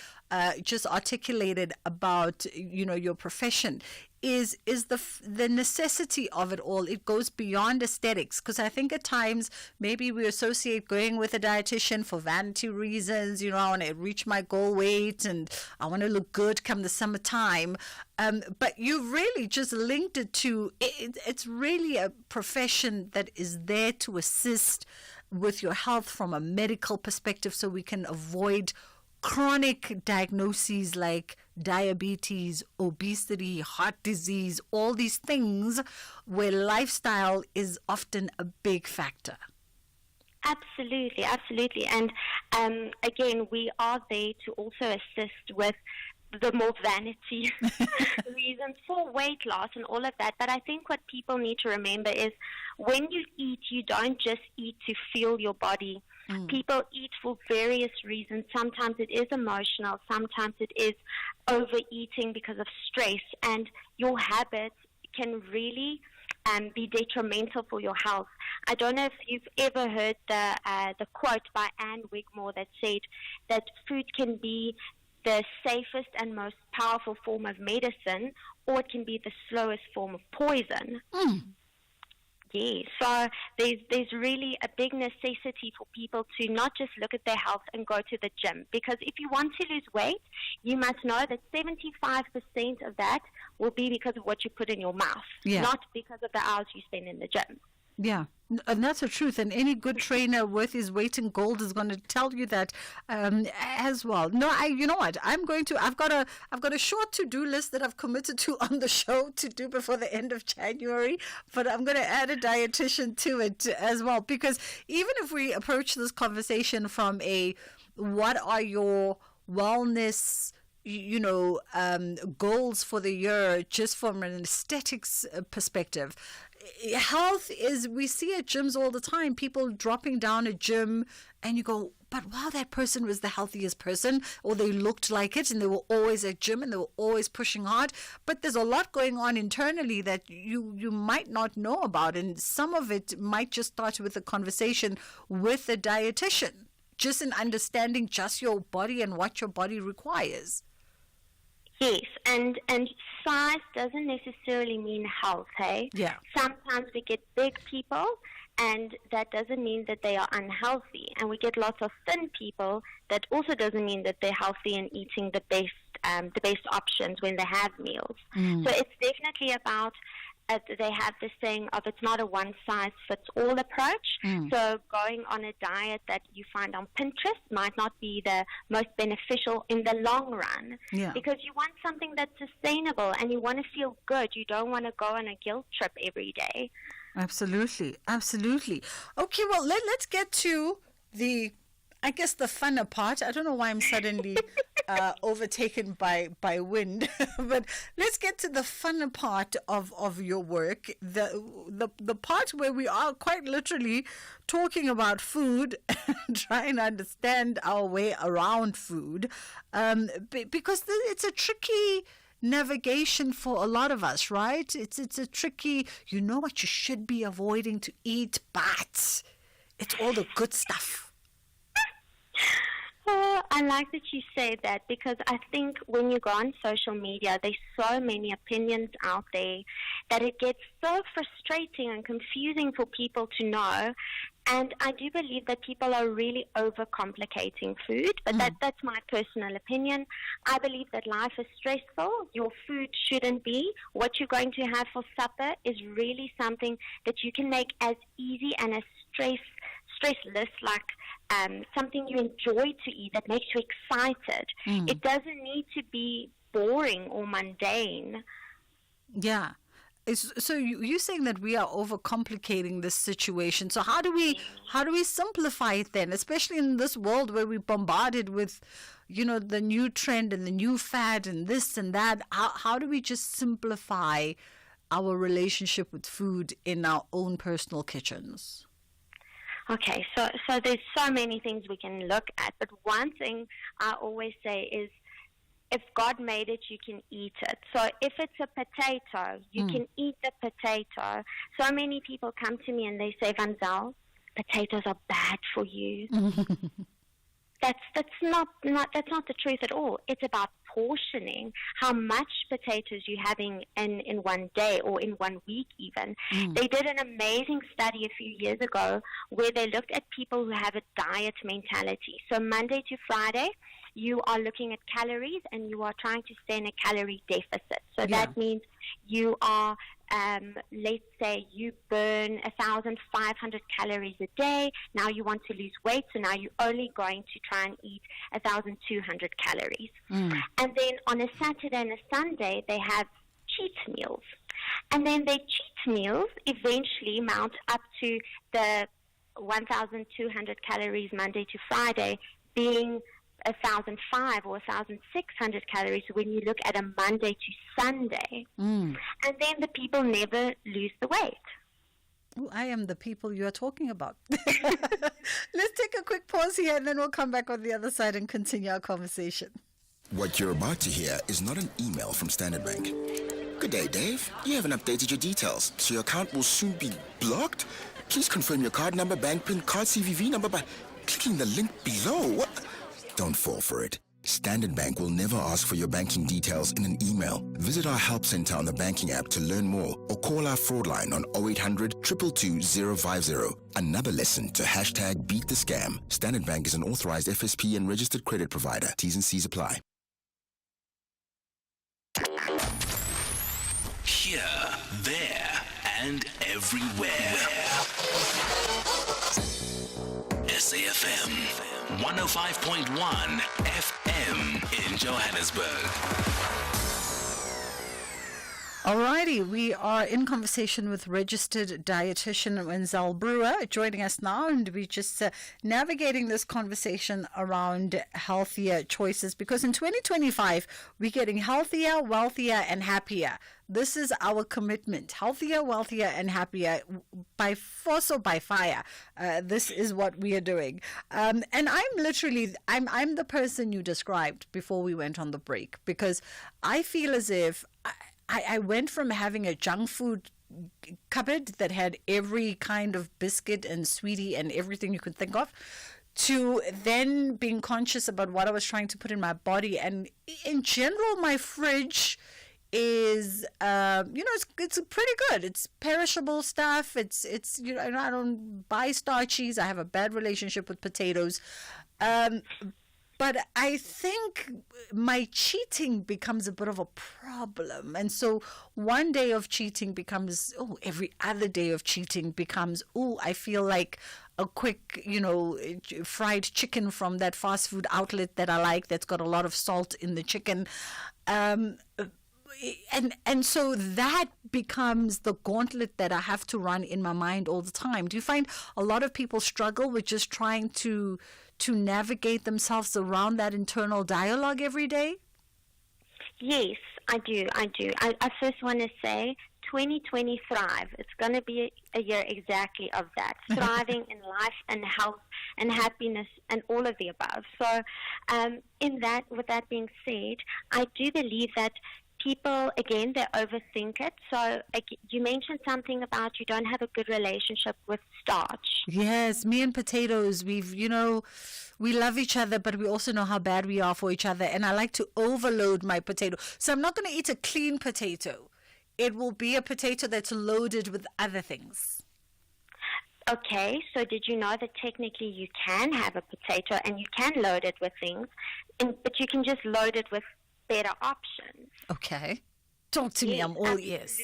just articulated about, your profession is the necessity of it all. It goes beyond aesthetics, because I think at times maybe we associate going with a dietitian for vanity reasons. I want to reach my goal weight and I want to look good come the summertime. But you really just linked it to it's really a profession that is there to assist with your health from a medical perspective, so we can avoid chronic diagnoses like diabetes, obesity, heart disease, all these things where lifestyle is often a big factor.
Absolutely, absolutely. And again, we are there to also assist with the more vanity reasons for weight loss and all of that. But I think what people need to remember is when you eat, you don't just eat to fuel your body. People eat for various reasons. Sometimes it is emotional. Sometimes it is overeating because of stress. And your habits can really be detrimental for your health. I don't know if you've ever heard the quote by Anne Wigmore that said that food can be the safest and most powerful form of medicine, or it can be the slowest form of poison. Yeah, so there's really a big necessity for people to not just look at their health and go to the gym. Because if you want to lose weight, you must know that 75% of that will be because of what you put in your mouth, not because of the hours you spend in the gym.
Yeah, and that's the truth. And any good trainer worth his weight in gold is going to tell you that as well. No, you know what? I've got a short to-do list that I've committed to on the show to do before the end of January. But I'm going to add a dietitian to it as well, because even if we approach this conversation from a what are your wellness goals for the year, just from an aesthetics perspective. Health is, we see at gyms all the time, people dropping down a gym and you go, but wow, that person was the healthiest person, or they looked like it and they were always at gym and they were always pushing hard. But there's a lot going on internally that you might not know about, and some of it might just start with a conversation with a dietitian, just in understanding just your body and what your body requires.
Yes, and size doesn't necessarily mean health, hey?
Yeah.
Sometimes we get big people, and that doesn't mean that they are unhealthy. And we get lots of thin people, that also doesn't mean that they're healthy and eating the best options when they have meals. So it's definitely about, they have this saying of it's not a one-size-fits-all approach. So going on a diet that you find on Pinterest might not be the most beneficial in the long run, because you want something that's sustainable and you want to feel good. You don't want to go on a guilt trip every day.
Absolutely. Okay, well, let's get to the funner part. I don't know why I'm suddenly overtaken by wind, but let's get to the funner part of your work, the part where we are quite literally talking about food and trying to understand our way around food, because it's a tricky navigation for a lot of us, right? It's a tricky, you know what you should be avoiding to eat, but it's all the good stuff.
I like that you say that, because I think when you go on social media, there's so many opinions out there that it gets so frustrating and confusing for people to know. And I do believe that people are really overcomplicating food, but that's my personal opinion. I believe that life is stressful. Your food shouldn't be. What you're going to have for supper is really something that you can make as easy and as stressless, like something you enjoy to eat that makes you excited. It doesn't need to be boring or mundane.
Yeah. So you're saying that we are overcomplicating this situation. So how do we simplify it then, especially in this world where we're bombarded with, the new trend and the new fad and this and that? How do we just simplify our relationship with food in our own personal kitchens?
Okay, so there's so many things we can look at, but one thing I always say is, if God made it, you can eat it. So if it's a potato, you can eat the potato. So many people come to me and they say, Vanzel, potatoes are bad for you. That's not the truth at all. It's about portioning, how much potatoes you're having in one day or in 1 week even. They did an amazing study a few years ago where they looked at people who have a diet mentality. So Monday to Friday, you are looking at calories and you are trying to stay in a calorie deficit. So that means you are, let's say you burn 1,500 calories a day. Now you want to lose weight, so now you're only going to try and eat 1,200 calories. And then on a Saturday and a Sunday, they have cheat meals. And then their cheat meals eventually mount up to the 1,200 calories Monday to Friday, being 1,500 or 1,600 calories when you look at a Monday to Sunday. And then the people never lose the weight.
Ooh, I am the people you are talking about. Let's take a quick pause here and then we'll come back on the other side and continue our conversation.
What you're about to hear is not an email from Standard Bank. Good day, Dave. You haven't updated your details, so your account will soon be blocked. Please confirm your card number, bank PIN, card CVV number by clicking the link below. What? Don't fall for it. Standard Bank will never ask for your banking details in an email. Visit our help center on the banking app to learn more or call our fraud line on 0800 222 050. Another lesson to hashtag beat the scam. Standard Bank is an authorized FSP and registered credit provider. T's and C's apply.
Here, there, and everywhere. SAFM 105.1 FM in Johannesburg.
Alrighty, we are in conversation with registered dietitian Wenzel Brewer joining us now, and we're just navigating this conversation around healthier choices, because in 2025 we're getting healthier, wealthier, and happier. This is our commitment: healthier, wealthier, and happier, by force or by fire. This is what we are doing, and I'm the person you described before we went on the break, because I feel as if I went from having a junk food cupboard that had every kind of biscuit and sweetie and everything you could think of, to then being conscious about what I was trying to put in my body. And in general, my fridge is, it's pretty good. It's perishable stuff. It's I don't buy starchies. I have a bad relationship with potatoes. But I think my cheating becomes a bit of a problem. And so one day of cheating becomes, every other day of cheating becomes, I feel like a quick, fried chicken from that fast food outlet that I like, that's got a lot of salt in the chicken. And so that becomes the gauntlet that I have to run in my mind all the time. Do you find a lot of people struggle with just trying to navigate themselves around that internal dialogue every day?
Yes, I do. I first want to say 2020 thrive. It's going to be a year exactly of that. Thriving in life and health and happiness and all of the above. So with that being said, I do believe that people, again, they overthink it. So you mentioned something about you don't have a good relationship with starch.
Yes, me and potatoes, we love each other, but we also know how bad we are for each other. And I like to overload my potato. So I'm not going to eat a clean potato. It will be a potato that's loaded with other things.
Okay, so did you know that technically you can have a potato and you can load it with things, but you can just load it with better options.
Okay. Talk to me, I'm all ears.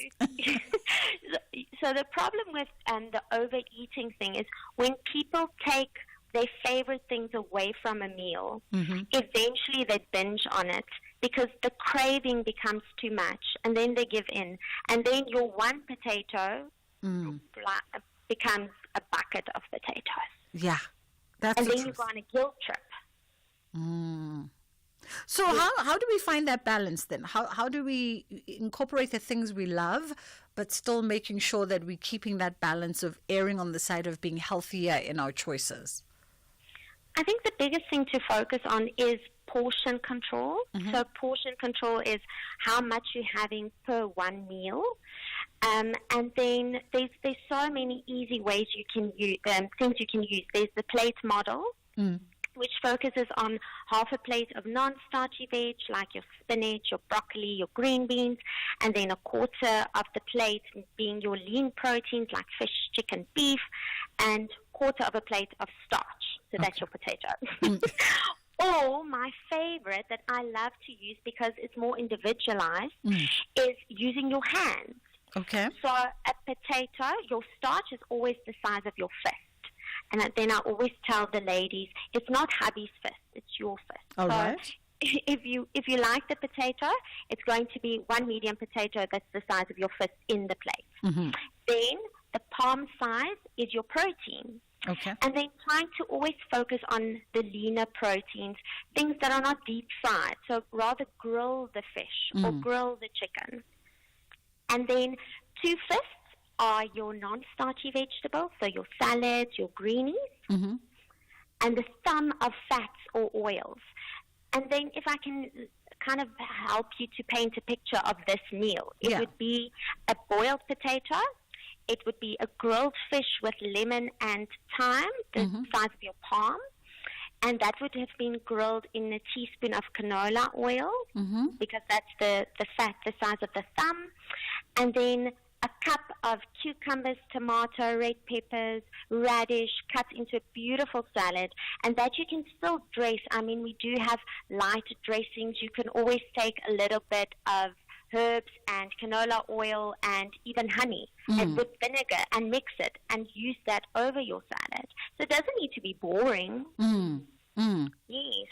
So the problem with the overeating thing is when people take their favorite things away from a meal, eventually they binge on it because the craving becomes too much, and then they give in. And then your one potato becomes a bucket of potatoes.
Yeah, that's
and
the
then
truth.
you go on a guilt trip.
So how do we find that balance then? How do we incorporate the things we love, but still making sure that we're keeping that balance of erring on the side of being healthier in our choices?
I think the biggest thing to focus on is portion control. So portion control is how much you're having per one meal. And then there's so many easy ways you can use, things you can use. There's the plate model, which focuses on half a plate of non-starchy veg, like your spinach, your broccoli, your green beans, and then a quarter of the plate being your lean proteins, like fish, chicken, beef, and quarter of a plate of starch. So that's your potato. Or my favorite that I love to use because it's more individualized is using your hands.
Okay.
So a potato, your starch is always the size of your fist. And then I always tell the ladies, it's not hubby's fist, it's your fist.
All right.
If you like the potato, it's going to be one medium potato that's the size of your fist in the plate. Then the palm size is your protein.
Okay.
And then trying to always focus on the leaner proteins, things that are not deep fried. So rather grill the fish or grill the chicken. And then 2/5 are your non-starchy vegetables, so your salads, your greenies, and the thumb of fats or oils. And then if I can kind of help you to paint a picture of this meal, it would be a boiled potato. It would be a grilled fish with lemon and thyme, the size of your palm. and that would have been grilled in a teaspoon of canola oil, because that's the fat the size of the thumb, and then a cup of cucumbers, tomato, red peppers, radish, cut into a beautiful salad, and that you can still dress. I mean, we do have light dressings. You can always take a little bit of herbs and canola oil and even honey and with vinegar and mix it and use that over your salad. So it doesn't need to be boring. Yes.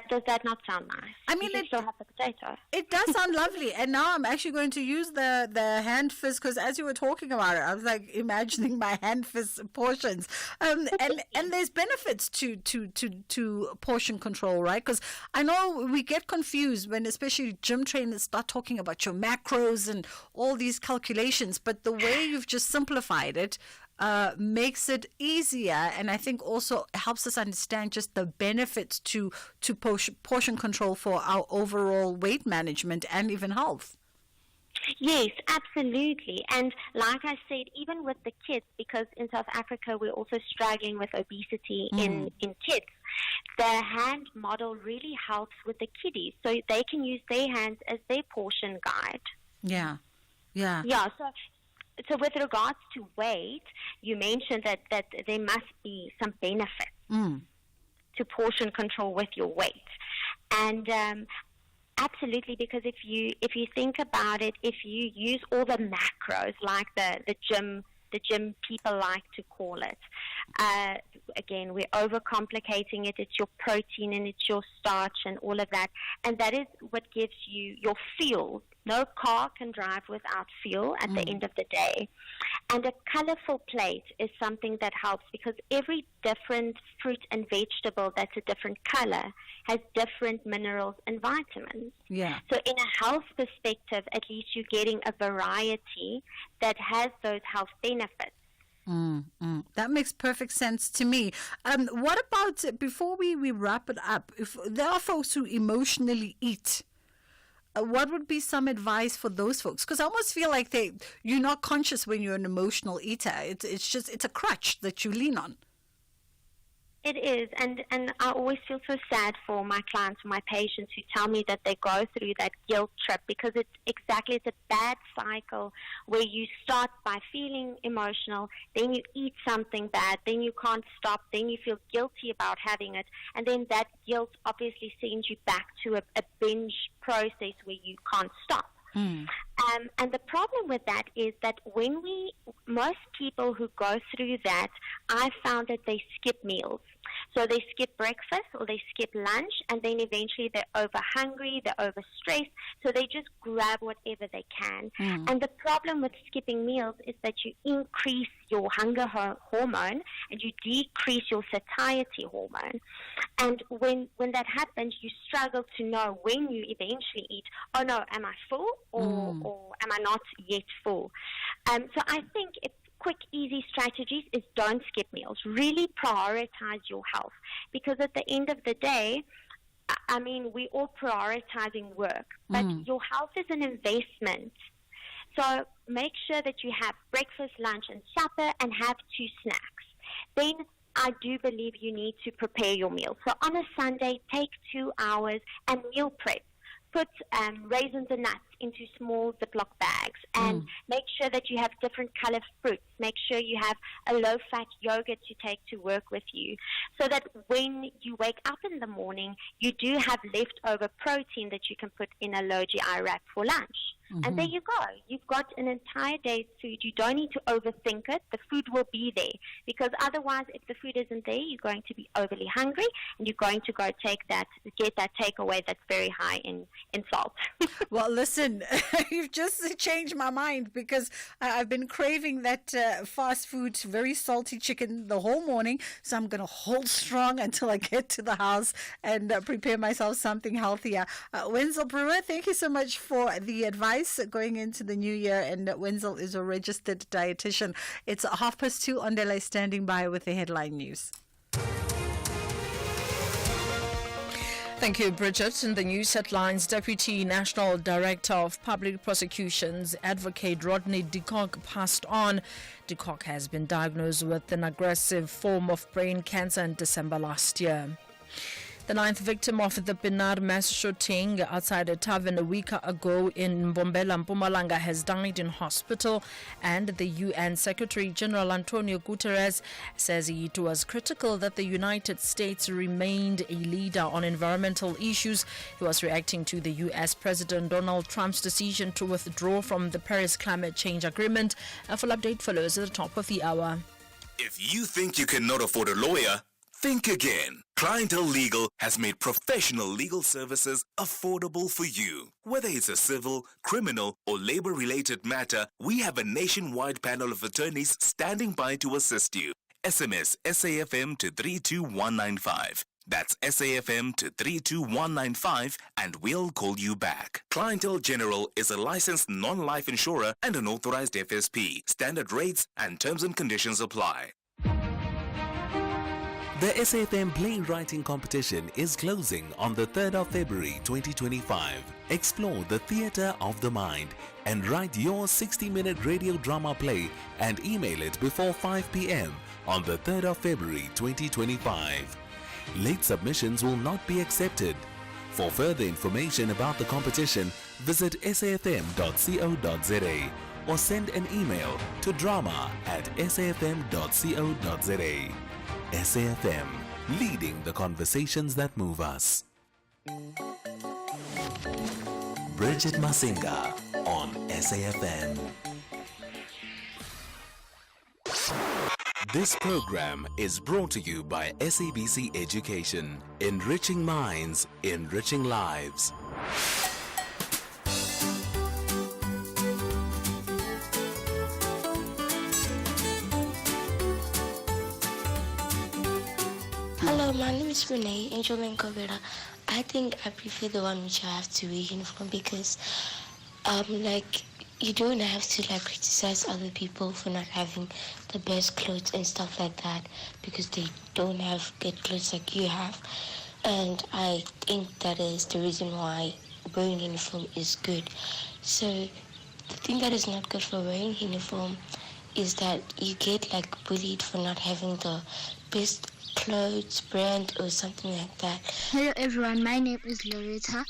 Does that not sound nice?
I mean,
it still have the potato.
It does sound lovely, and now I'm actually going to use the hand fist, because as you were talking about it, I was like imagining my hand fist portions. And there's benefits to portion control, right? Because I know we get confused when especially gym trainers start talking about your macros and all these calculations, but the way you've just simplified it makes it easier, and I think also helps us understand just the benefits to portion control for our overall weight management and even health.
Yes, absolutely. And like I said, even with the kids, because in South Africa we're also struggling with obesity in kids, the hand model really helps with the kiddies, so they can use their hands as their portion guide.
Yeah.
So with regards to weight, you mentioned that there must be some benefit to portion control with your weight. And absolutely, because if you think about it, if you use all the macros like the gym people like to call it, again, we're overcomplicating it. It's your protein and it's your starch and all of that. And that is what gives you your fuel. No car can drive without fuel at the end of the day. And a colorful plate is something that helps, because every different fruit and vegetable that's a different color has different minerals and vitamins.
Yeah.
So in a health perspective, at least you're getting a variety that has those health benefits.
That makes perfect sense to me. What about, before we wrap it up, if there are folks who emotionally eat, what would be some advice for those folks? Because I almost feel like you're not conscious when you're an emotional eater. It's a crutch that you lean on.
It is, and I always feel so sad for my clients, my patients who tell me that they go through that guilt trip, because it's a bad cycle where you start by feeling emotional, then you eat something bad, then you can't stop, then you feel guilty about having it, and then that guilt obviously sends you back to a binge process where you can't stop. And the problem with that is that most people who go through that, I found that they skip meals. So they skip breakfast or they skip lunch, and then eventually they're over hungry, they're over stressed, so they just grab whatever they can. And the problem with skipping meals is that you increase your hunger hormone and you decrease your satiety hormone. And when that happens, you struggle to know when you eventually eat, oh no, am I full or am I not yet full? So I think quick, easy strategies is don't skip meals. Really prioritize your health, because at the end of the day, I mean, we're all prioritizing work, but your health is an investment. So make sure that you have breakfast, lunch, and supper, and have 2 snacks. Then I do believe you need to prepare your meal. So on a Sunday, take 2 hours and meal prep. Put raisins and nuts into small Ziploc bags, and make sure that you have different colored fruits. Make sure you have a low-fat yogurt to take to work with you, so that when you wake up in the morning, you do have leftover protein that you can put in a low GI wrap for lunch. And there you go. You've got an entire day's food. You don't need to overthink it. The food will be there, because otherwise, if the food isn't there, you're going to be overly hungry, and you're going to go get that takeaway that's very high in salt.
Well, listen, you've just changed my mind, because I've been craving that fast food, very salty chicken the whole morning. So I'm going to hold strong until I get to the house and prepare myself something healthier. Wenzel Brewer, thank you so much for the advice going into the new year. And Wenzel is a registered dietitian. It's 2:30 on Delay, standing by with the headline news.
Thank you, Bridget. In the news headlines, Deputy National Director of Public Prosecutions, Advocate Rodney de Kock, passed on. De Kock has been diagnosed with an aggressive form of brain cancer in December last year. The 9th victim of the Pinar mass shooting outside a tavern a week ago in Mbombela, Mpumalanga, has died in hospital, and the UN Secretary General Antonio Guterres says it was critical that the United States remained a leader on environmental issues. He was reacting to the US President Donald Trump's decision to withdraw from the Paris Climate Change Agreement. A full update follows at the top of the hour.
If you think you cannot afford a lawyer, think again. Clientele Legal has made professional legal services affordable for you. Whether it's a civil, criminal, or labor-related matter, we have a nationwide panel of attorneys standing by to assist you. SMS SAFM to 32195. That's SAFM to 32195 and we'll call you back. Clientele General is a licensed non-life insurer and an authorized FSP. Standard rates and terms and conditions apply. The SAFM Playwriting Competition is closing on the 3rd of February 2025. Explore the theatre of the mind and write your 60-minute radio drama play and email it before 5 p.m. on the 3rd of February 2025. Late submissions will not be accepted. For further information about the competition, visit safm.co.za or send an email to drama@safm.co.za. SAFM, leading the conversations that move us. Bridget Masinga on SAFM. This program is brought to you by SABC Education, enriching minds, enriching lives.
Hello, my name is Renee Angel Menkobera. I think I prefer the one which I have to wear uniform because, you don't have to criticize other people for not having the best clothes and stuff like that because they don't have good clothes like you have. And I think that is the reason why wearing uniform is good. So the thing that is not good for wearing uniform is that you get bullied for not having the best clothes brand or something like that.
Hello everyone, my name is Loretta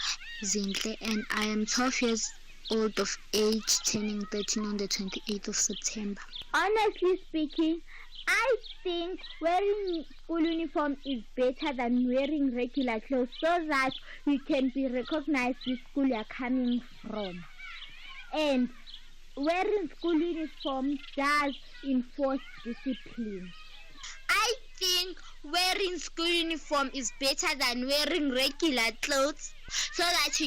Zintle and I am 12 years old of age, turning 13 on the 28th of September.
Honestly speaking, I think wearing school uniform is better than wearing regular clothes so that you can be recognized which school you are coming from. And wearing school uniform does enforce discipline.
I think wearing school uniform is better than wearing regular clothes so that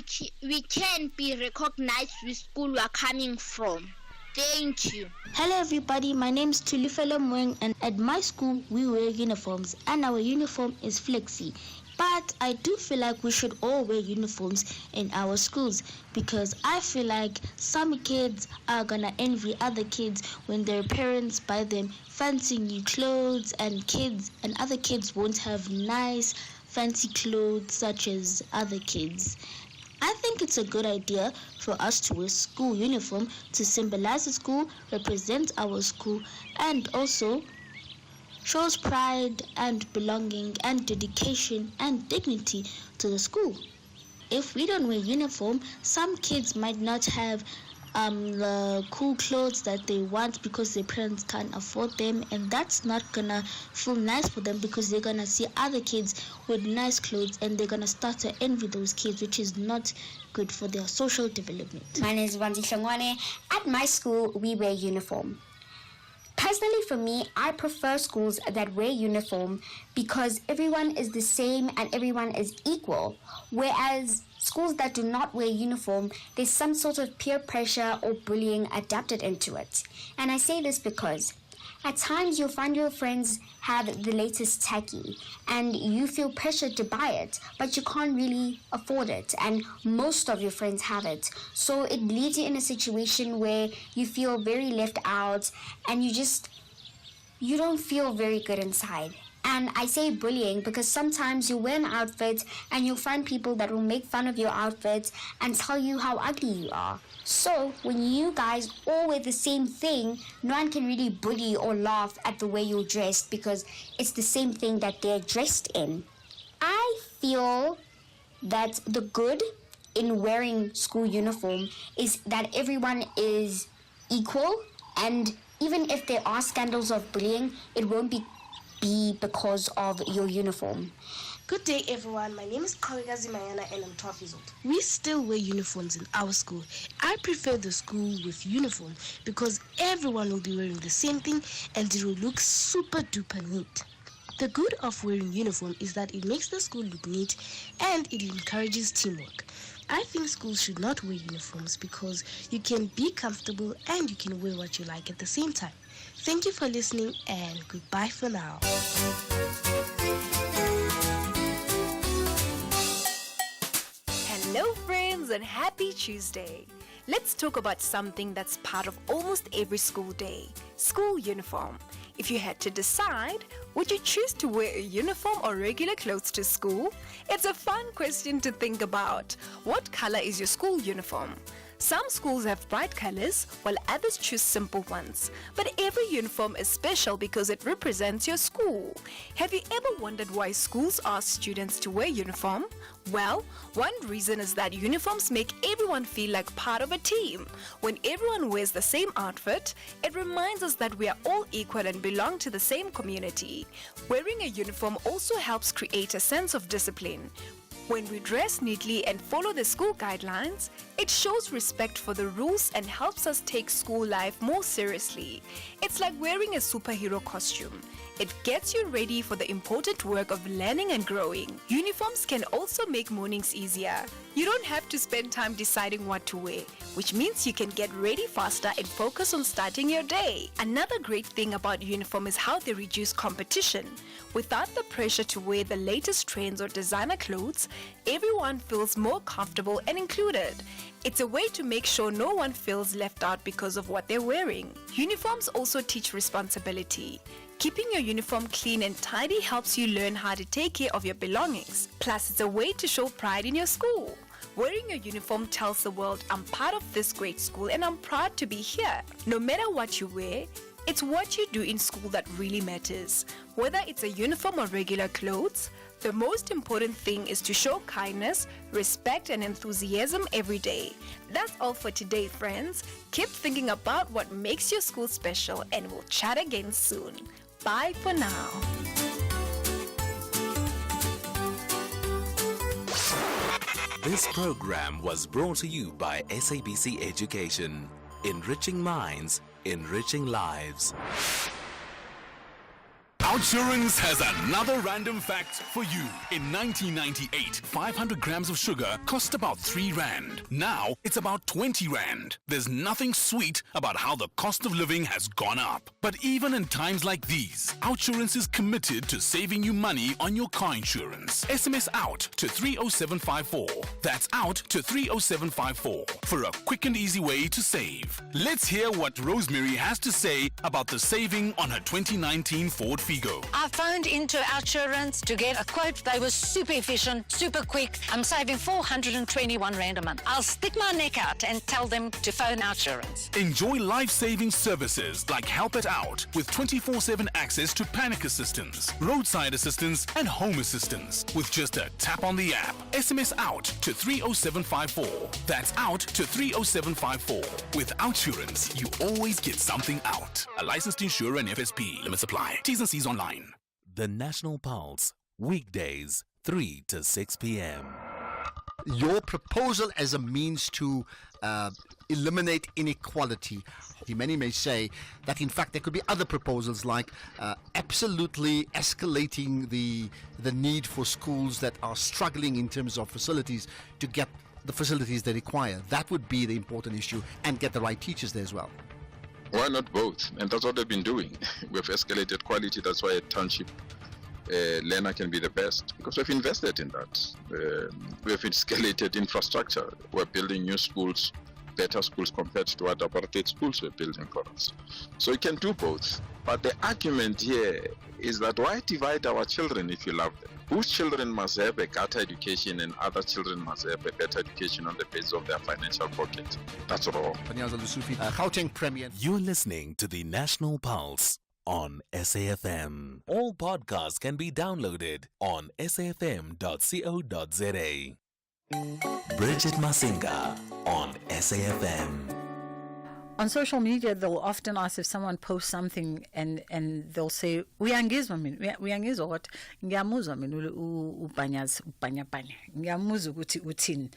we can be recognized which school we are coming from. Thank you.
Hello everybody, my name is Tulifelo Mweng and at my school we wear uniforms and our uniform is flexi. But I do feel like we should all wear uniforms in our schools because I feel like some kids are gonna envy other kids when their parents buy them fancy new clothes and other kids won't have nice fancy clothes such as other kids. I think it's a good idea for us to wear school uniform to symbolize the school, represent our school, and also shows pride and belonging and dedication and dignity to the school. If we don't wear uniform, some kids might not have the cool clothes that they want because their parents can't afford them, and that's not gonna feel nice for them because they're gonna see other kids with nice clothes and they're gonna start to envy those kids, which is not good for their social development.
My name is Wanzi Shangwane. At my school, we wear uniform. Personally, for me, I prefer schools that wear uniform because everyone is the same and everyone is equal. Whereas schools that do not wear uniform, there's some sort of peer pressure or bullying adapted into it. And I say this because at times you'll find your friends have the latest tacky and you feel pressured to buy it, but you can't really afford it, and most of your friends have it. So it leaves you in a situation where you feel very left out and you don't feel very good inside. And I say bullying because sometimes you wear an outfit and you'll find people that will make fun of your outfit and tell you how ugly you are. So when you guys all wear the same thing, no one can really bully or laugh at the way you're dressed because it's the same thing that they're dressed in. I feel that the good in wearing school uniform is that everyone is equal, and even if there are scandals of bullying, it won't be because of your uniform.
Good day, everyone. My name is Kawikazi Mayana and I'm 12 years old. We still wear uniforms in our school. I prefer the school with uniform because everyone will be wearing the same thing and it will look super duper neat. The good of wearing uniform is that it makes the school look neat and it encourages teamwork. I think schools should not wear uniforms because you can be comfortable and you can wear what you like at the same time. Thank you for listening and goodbye for now.
Hello friends and happy Tuesday. Let's talk about something that's part of almost every school day, school uniform. If you had to decide, would you choose to wear a uniform or regular clothes to school? It's a fun question to think about. What color is your school uniform? Some schools have bright colors, while others choose simple ones. But every uniform is special because it represents your school. Have you ever wondered why schools ask students to wear uniform? Well, one reason is that uniforms make everyone feel like part of a team. When everyone wears the same outfit, it reminds us that we are all equal and belong to the same community. Wearing a uniform also helps create a sense of discipline. When we dress neatly and follow the school guidelines, it shows respect for the rules and helps us take school life more seriously. It's like wearing a superhero costume. It gets you ready for the important work of learning and growing. Uniforms can also make mornings easier. You don't have to spend time deciding what to wear, which means you can get ready faster and focus on starting your day. Another great thing about uniform is how they reduce competition. Without the pressure to wear the latest trends or designer clothes, everyone feels more comfortable and included. It's a way to make sure no one feels left out because of what they're wearing. Uniforms also teach responsibility. Keeping your uniform clean and tidy helps you learn how to take care of your belongings. Plus, it's a way to show pride in your school. Wearing your uniform tells the world, I'm part of this great school and I'm proud to be here. No matter what you wear, it's what you do in school that really matters. Whether it's a uniform or regular clothes, the most important thing is to show kindness, respect, and enthusiasm every day. That's all for today, friends. Keep thinking about what makes your school special, and we'll chat again soon. Bye for now.
This program was brought to you by SABC Education. Enriching minds, enriching lives.
Outsurance has another random fact for you. In 1998, 500 grams of sugar cost about 3 Rand. Now, it's about 20 Rand. There's nothing sweet about how the cost of living has gone up. But even in times like these, Outsurance is committed to saving you money on your car insurance. SMS out to 30754. That's out to 30754 for a quick and easy way to save. Let's hear what Rosemary has to say about the saving on her 2019 Ford Figo.
I phoned into Outsurance to get a quote. They were super efficient, super quick. I'm saving 421 Rand a month. I'll stick my neck out and tell them to phone Outsurance.
Enjoy life-saving services like Help It Out with 24/7 access to panic assistance, roadside assistance, and home assistance with just a tap on the app. SMS out to 30754. That's out to 30754. With Outsurance, you always get something out. A licensed insurer and FSP. Limits apply. T's and C's online.
The National Pulse, weekdays, 3 to 6 p.m.
Your proposal as a means to eliminate inequality. Many may say that in fact there could be other proposals like absolutely escalating the need for schools that are struggling in terms of facilities to get the facilities they require. That would be the important issue, and get the right teachers there as well.
Why not both? And that's what they've been doing. We've escalated quality. That's why a township learner can be the best, because we've invested in that. We've escalated infrastructure. We're building new schools, better schools compared to what apartheid schools were building for us. So you can do both. But the argument here is that why divide our children if you love them? Whose children must have a better education and other children must have a better education on the basis of their financial pocket? That's wrong.
Gauteng Premier.
You're listening to the National Pulse on SAFM. All podcasts can be downloaded on safm.co.za. Bridget Masinga on SAFM.
On social media, they'll often ask if someone posts something and they'll say, uyangizwa mina, uyangizwa what? Ngiyamuzwa mina ubhanyabhanya. Ngiyamuzwa ukuthi uthini.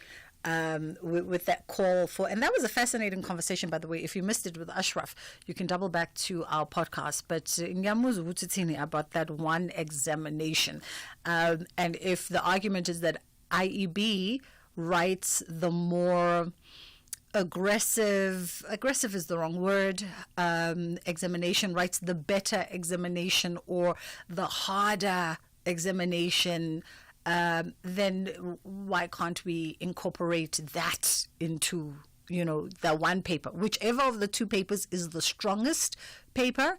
With that call for, and that was a fascinating conversation, by the way. If you missed it with Ashraf, you can double back to our podcast. But ngiyamuzwa ukuthi uthini about that one examination. And if the argument is that IEB writes the more aggressive is the wrong word, examination, writes the better examination or the harder examination, then why can't we incorporate that into, the one paper? Whichever of the two papers is the strongest paper,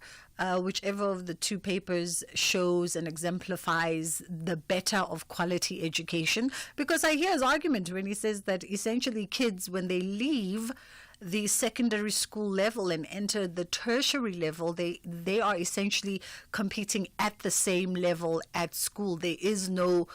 whichever of the two papers shows and exemplifies the better of quality education. Because I hear his argument when he says that essentially kids, when they leave the secondary school level and enter the tertiary level, they are essentially competing at the same level at school. There is no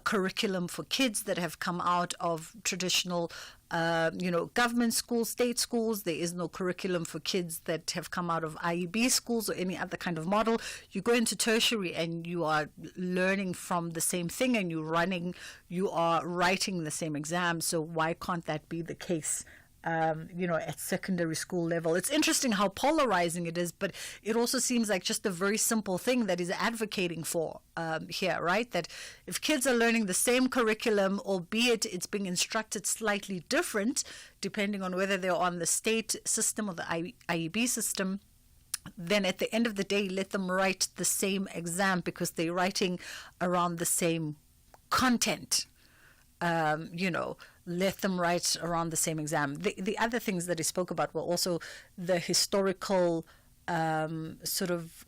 curriculum for kids that have come out of traditional government schools, state schools. There is no curriculum for kids that have come out of IEB schools or any other kind of model. You go into tertiary and you are learning from the same thing and you are writing the same exam. So why can't that be the case at secondary school level? It's interesting how polarizing it is, but it also seems like just a very simple thing that is advocating for here, right? That if kids are learning the same curriculum, albeit it's being instructed slightly different, depending on whether they're on the state system or the IEB system, then at the end of the day, let them write the same exam because they're writing around the same content. Let them write around the same exam. The other things that he spoke about were also the historical sort of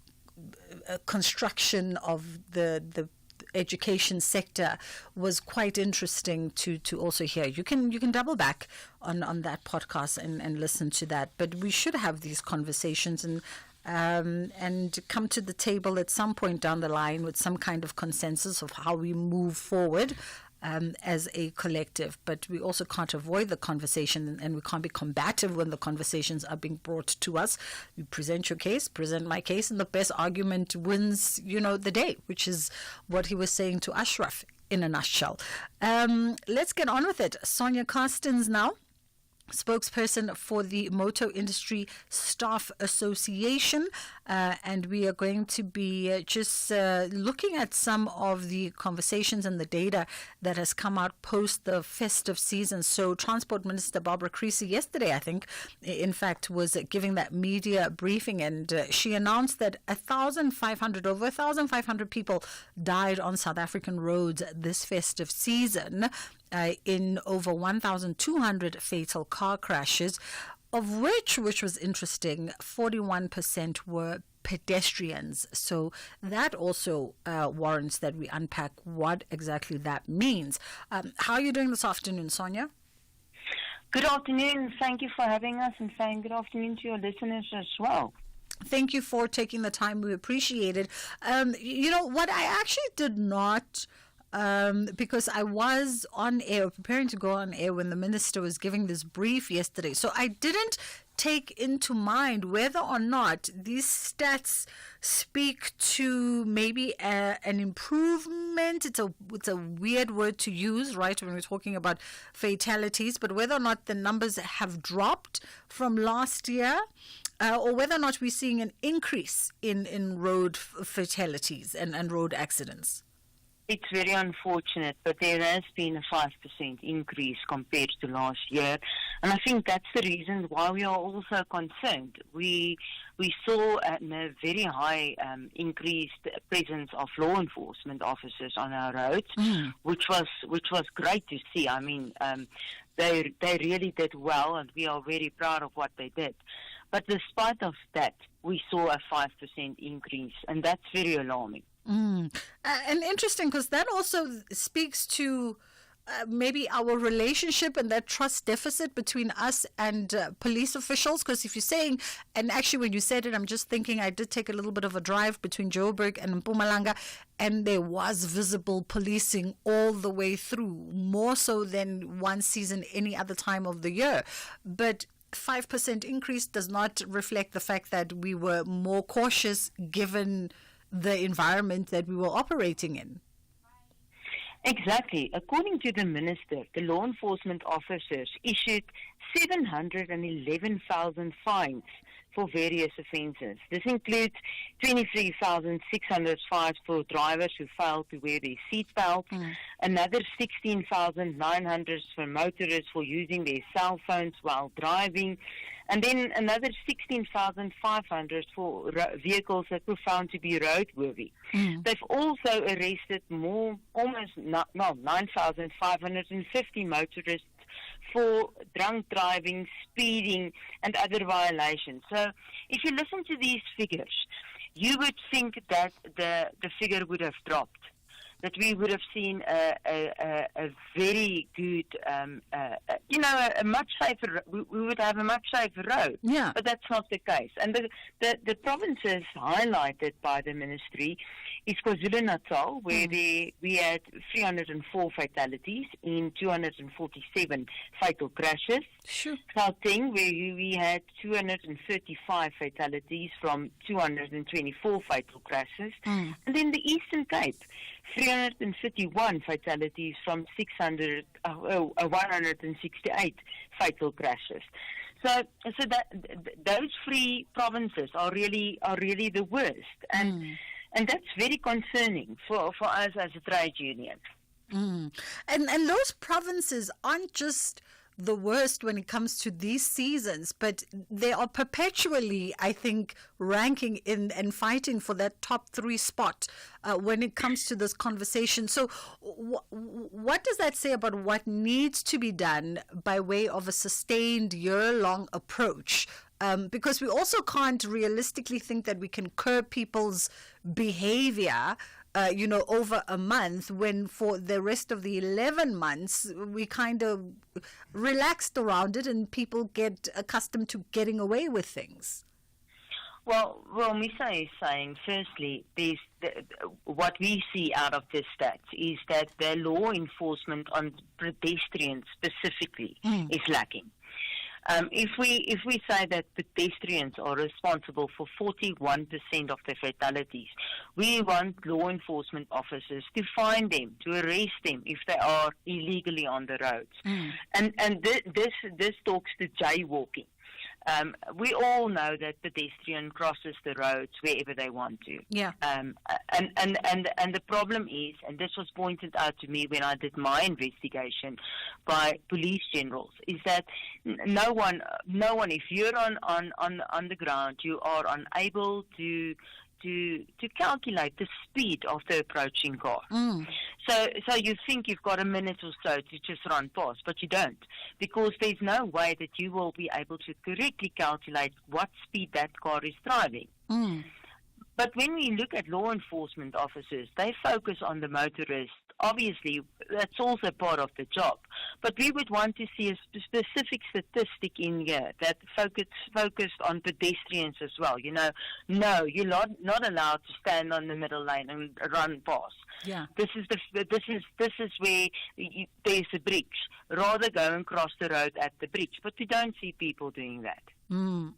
construction of the education sector was quite interesting to also hear. You can double back on that podcast and listen to that. But we should have these conversations and come to the table at some point down the line with some kind of consensus of how we move forward as a collective. But we also can't avoid the conversation, and we can't be combative when the conversations are being brought to us. You present your case, present my case, and the best argument wins, the day, which is what he was saying to Ashraf in a nutshell. Let's get on with it. Sonia Carstens now, spokesperson for the Motor Industry Staff Association, and we are going to be just looking at some of the conversations and the data that has come out post the festive season. So Transport Minister Barbara Creecy yesterday, I think, in fact, was giving that media briefing, and she announced that over 1,500 people died on South African roads this festive season, in over 1,200 fatal car crashes, of which was interesting, 41% were pedestrians. So that also warrants that we unpack what exactly that means. How are you doing this afternoon, Sonia?
Good afternoon. Thank you for having us, and saying good afternoon to your listeners as well.
Thank you for taking the time. We appreciate it. What I actually did not... because I was on air, preparing to go on air when the minister was giving this brief yesterday. So I didn't take into mind whether or not these stats speak to maybe an improvement. It's a weird word to use, right, when we're talking about fatalities, but whether or not the numbers have dropped from last year, or whether or not we're seeing an increase in road fatalities and road accidents.
It's very unfortunate, but there has been a 5% increase compared to last year. And I think that's the reason why we are also concerned. We saw a very high increased presence of law enforcement officers on our roads, which was great to see. I mean, they really did well, and we are very proud of what they did. But despite of that, we saw a 5% increase, and that's very alarming.
And interesting, because that also speaks to maybe our relationship and that trust deficit between us and police officials? Because if you're saying, and actually when you said it, I'm just thinking I did take a little bit of a drive between Joburg and Mpumalanga, and there was visible policing all the way through, more so than one season any other time of the year. But 5% increase does not reflect the fact that we were more cautious given the environment that we were operating in.
Exactly. According to the minister, the law enforcement officers issued 711,000 fines for various offences. This includes 23,600 fines for drivers who failed to wear their seatbelts, another 16,900 for motorists for using their cell phones while driving, and then another 16,500 for vehicles that were found to be roadworthy. They've also arrested almost 9,550 motorists for drunk driving, speeding, and other violations. So if you listen to these figures, you would think that the figure would have dropped, that we would have seen a very good, a much safer, we would have a much safer road.
Yeah.
But that's not the case. And the provinces highlighted by the ministry is KwaZulu-Natal, where we had 304 fatalities in 247 fatal crashes.
Sure.
Gauteng, where we had 235 fatalities from 224 fatal crashes. And then the Eastern Cape, 351 fatalities from 168 fatal crashes. So that those three provinces are really the worst, and that's very concerning for us as a trade union.
And those provinces aren't just the worst when it comes to these seasons, but they are perpetually, I think, ranking in and fighting for that top 3 spot when it comes to this conversation. So what does that say about what needs to be done by way of a sustained year-long approach? Because we also can't realistically think that we can curb people's behavior over a month, when for the rest of the 11 months, we kind of relaxed around it and people get accustomed to getting away with things.
Well, Misa is saying, firstly, what we see out of this stats is that the law enforcement on pedestrians specifically is lacking. If we say that pedestrians are responsible for 41% of the fatalities, we want law enforcement officers to find them, to arrest them if they are illegally on the roads. And this talks to jaywalking. We all know that pedestrian crosses the roads wherever they want to.
Yeah.
And the problem is, and this was pointed out to me when I did my investigation by police generals, is that no one, if you're on the ground, you are unable to calculate the speed of the approaching car. So you think you've got a minute or so to just run past, but you don't, because there's no way that you will be able to correctly calculate what speed that car is driving. But when we look at law enforcement officers, they focus on the motorist. Obviously, that's also part of the job. But we would want to see a specific statistic in here that focused on pedestrians as well. No, you're not allowed to stand on the middle lane and run past.
Yeah.
This is where there's a bridge. Rather go and cross the road at the bridge. But we don't see people doing that.
And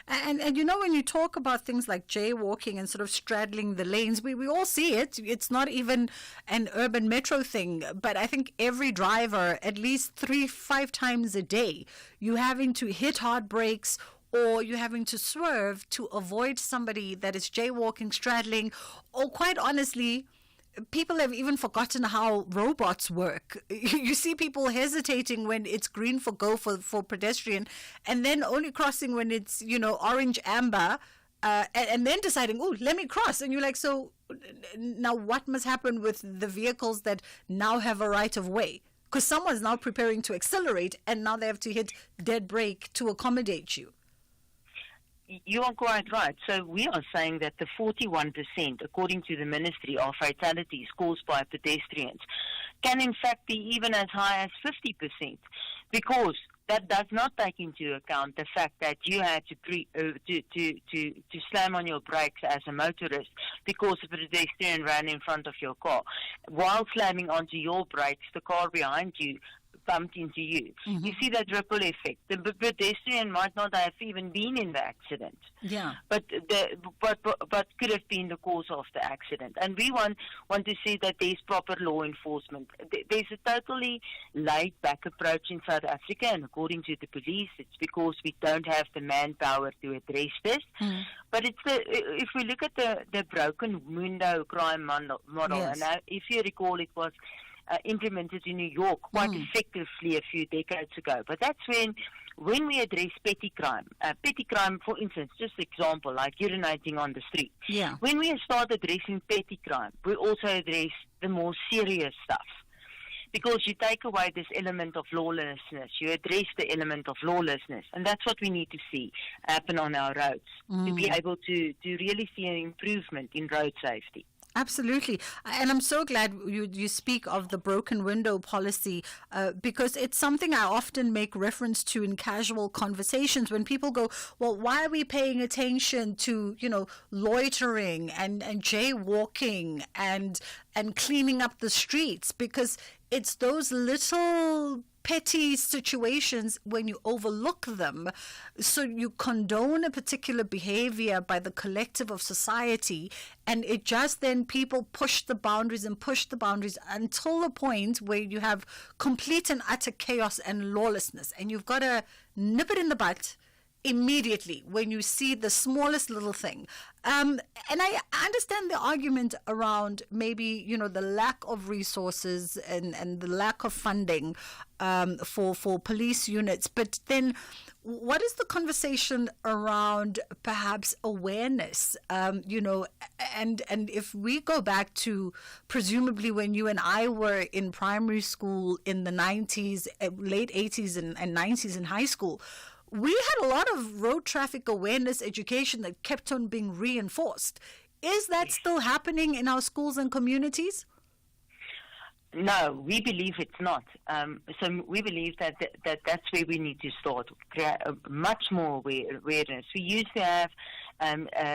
when you talk about things like jaywalking and sort of straddling the lanes, we all see it. It's not even an urban metro thing, but I think every driver, at least 3-5 times a day, you having to hit hard brakes, or you're having to swerve to avoid somebody that is jaywalking, straddling, or quite honestly, people have even forgotten how robots work. You see people hesitating when it's green for go for pedestrian, and then only crossing when it's, orange amber, and then deciding, oh, let me cross. And you're like, so now what must happen with the vehicles that now have a right of way? Because someone's now preparing to accelerate, and now they have to hit dead brake to accommodate you.
You are quite right. So we are saying that the 41%, according to the ministry, of fatalities caused by pedestrians, can in fact be even as high as 50%, because that does not take into account the fact that you had to slam on your brakes as a motorist because a pedestrian ran in front of your car. While slamming onto your brakes, the car behind you bumped into you. You see that ripple effect. The pedestrian might not have even been in the accident, but could have been the cause of the accident. And we want to see that there's proper law enforcement. There's a totally laid-back approach in South Africa, and according to the police, it's because we don't have the manpower to address this. But if we look at the broken window crime model, and if you recall, it was implemented in New York quite effectively a few decades ago. But that's when we address petty crime, for instance, just example, like urinating on the street. When we start addressing petty crime, we also address the more serious stuff. Because you take away this element of lawlessness, you address the element of lawlessness, and that's what we need to see happen on our roads, to be able to really see an improvement in road safety.
Absolutely. And I'm so glad you speak of the broken window policy, because it's something I often make reference to in casual conversations when people go, well, why are we paying attention to, loitering and jaywalking and cleaning up the streets? Because it's those little petty situations when you overlook them. So you condone a particular behavior by the collective of society, and it just then people push the boundaries until the point where you have complete and utter chaos and lawlessness. And you've got to nip it in the butt immediately when you see the smallest little thing. And I understand the argument around maybe, the lack of resources and the lack of funding for police units. But then what is the conversation around perhaps awareness? And if we go back to presumably when you and I were in primary school in the 90s, late 80s and 90s in high school, we had a lot of road traffic awareness education that kept on being reinforced. Is that still happening in our schools and communities?
No, we believe it's not. So we believe that that's where we need to start, create much more awareness. We used to have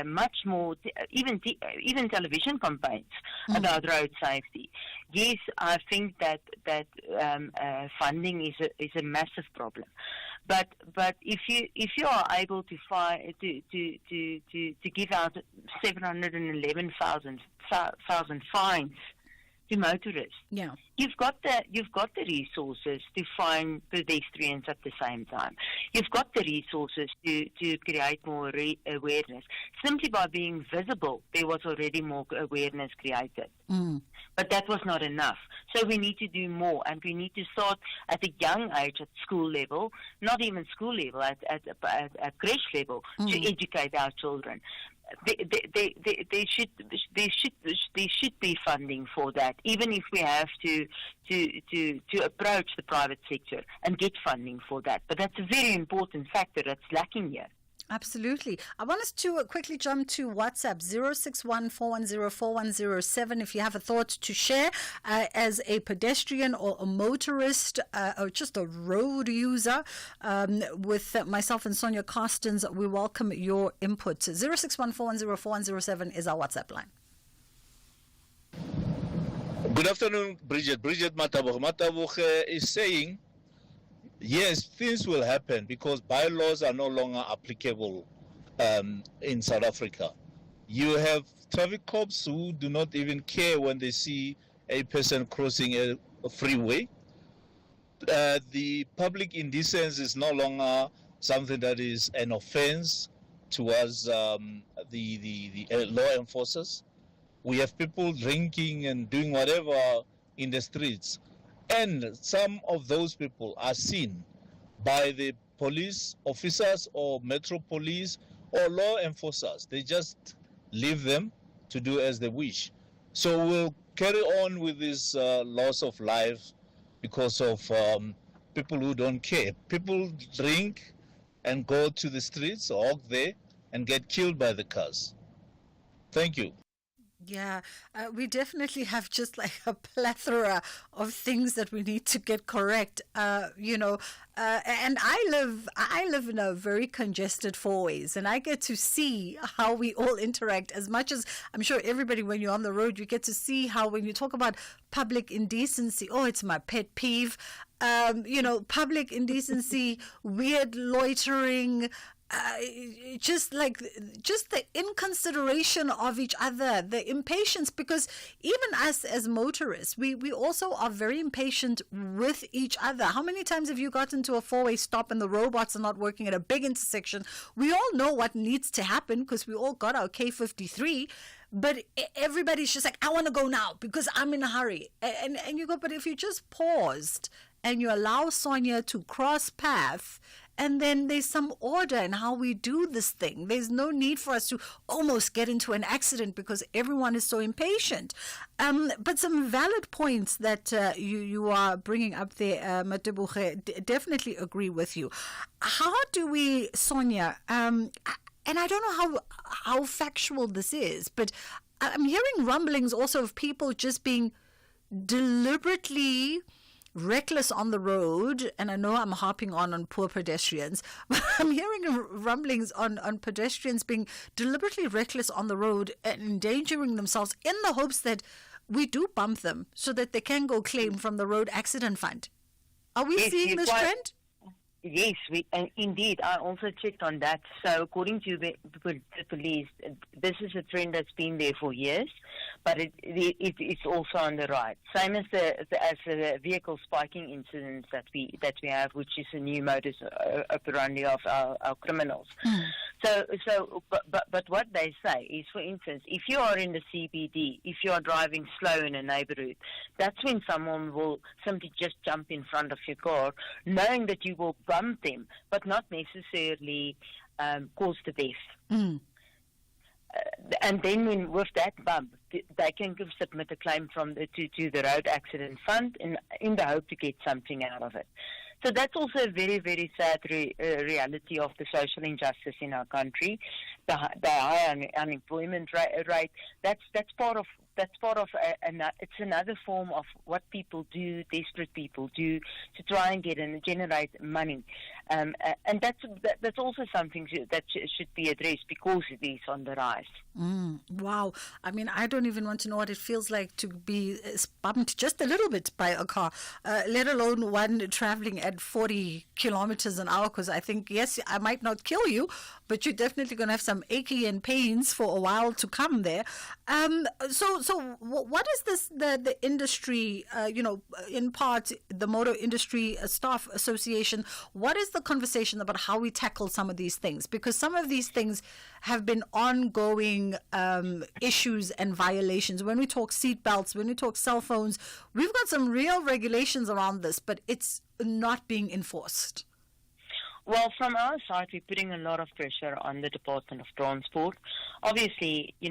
much more, even television campaigns about road safety. Yes, I think that funding is a massive problem. But if you are able to give out 711,000 fines to motorists, you've got the resources to find pedestrians at the same time. You've got the resources to create more awareness. Simply by being visible, there was already more awareness created. But that was not enough. So we need to do more, and we need to start at a young age, at school level, not even school level, at creche level, to educate our children. There should be funding for that, even if we have to approach the private sector and get funding for that. But that's a very important factor that's lacking here.
Absolutely. I want us to quickly jump to WhatsApp 061-410-4107 if you have a thought to share as a pedestrian or a motorist or just a road user. With myself and Sonia Carstens, we welcome your input. 061-410-4107 is our WhatsApp line.
Good afternoon, Bridget. Bridget Masinga is saying, yes, things will happen because bylaws are no longer applicable in South Africa. You have traffic cops who do not even care when they see a person crossing a freeway. The public indecency is no longer something that is an offense towards the law enforcers. We have people drinking and doing whatever in the streets. And some of those people are seen by the police officers or metro police or law enforcers. They just leave them to do as they wish. So we'll carry on with this loss of life because of people who don't care. People drink and go to the streets or walk there and get killed by the cars. Thank you.
Yeah, we definitely have just like a plethora of things that we need to get correct. And I live in a very congested four-ways, and I get to see how we all interact. As much as I'm sure everybody, when you're on the road, you get to see how when you talk about public indecency, oh, it's my pet peeve. Public indecency, weird loitering. Just the inconsideration of each other, the impatience, because even us as motorists, we also are very impatient with each other. How many times have you gotten to a four-way stop and the robots are not working at a big intersection? We all know what needs to happen because we all got our K53, but everybody's just like, I want to go now because I'm in a hurry. And you go, but if you just paused and you allow Sonia to cross path, and then there's some order in how we do this thing. There's no need for us to almost get into an accident because everyone is so impatient. But some valid points that you are bringing up there, Matibuche, definitely agree with you. How do we, Sonia, and I don't know how factual this is, but I'm hearing rumblings also of people just being deliberately reckless on the road, and I know I'm harping on poor pedestrians, but I'm hearing rumblings on pedestrians being deliberately reckless on the road and endangering themselves in the hopes that we do bump them so that they can go claim from the road accident fund. Are we seeing this trend?
Yes, indeed. I also checked on that. So according to the police, this is a trend that's been there for years, but it's also on the rise. Same as the vehicle spiking incidents that we have, which is a new modus operandi of our criminals. But what they say is, for instance, if you are in the CBD, if you are driving slow in a neighborhood, that's when someone will simply just jump in front of your car, knowing that you will bump them, but not necessarily cause the death. And then with that bump, they can submit a claim to the road accident fund in the hope to get something out of it. So that's also a very, very sad reality of the social injustice in our country. The high unemployment rate. That's part of it's another form of what people do, desperate people do, to try and generate money, and that's also something that should be addressed because it is on the rise.
Wow. I mean, I don't even want to know what it feels like to be bumped just a little bit by a car, let alone one traveling at 40 kilometers an hour, because I think, yes, I might not kill you, but you're definitely going to have some achy and pains for a while to come there. So what is the industry, in part, the Motor Industry Staff Association, what is the conversation about how we tackle some of these things? Because some of these things have been ongoing issues and violations. When we talk seatbelts, when we talk cell phones, we've got some real regulations around this, but it's not being enforced.
Well, from our side, we're putting a lot of pressure on the Department of Transport. Obviously, we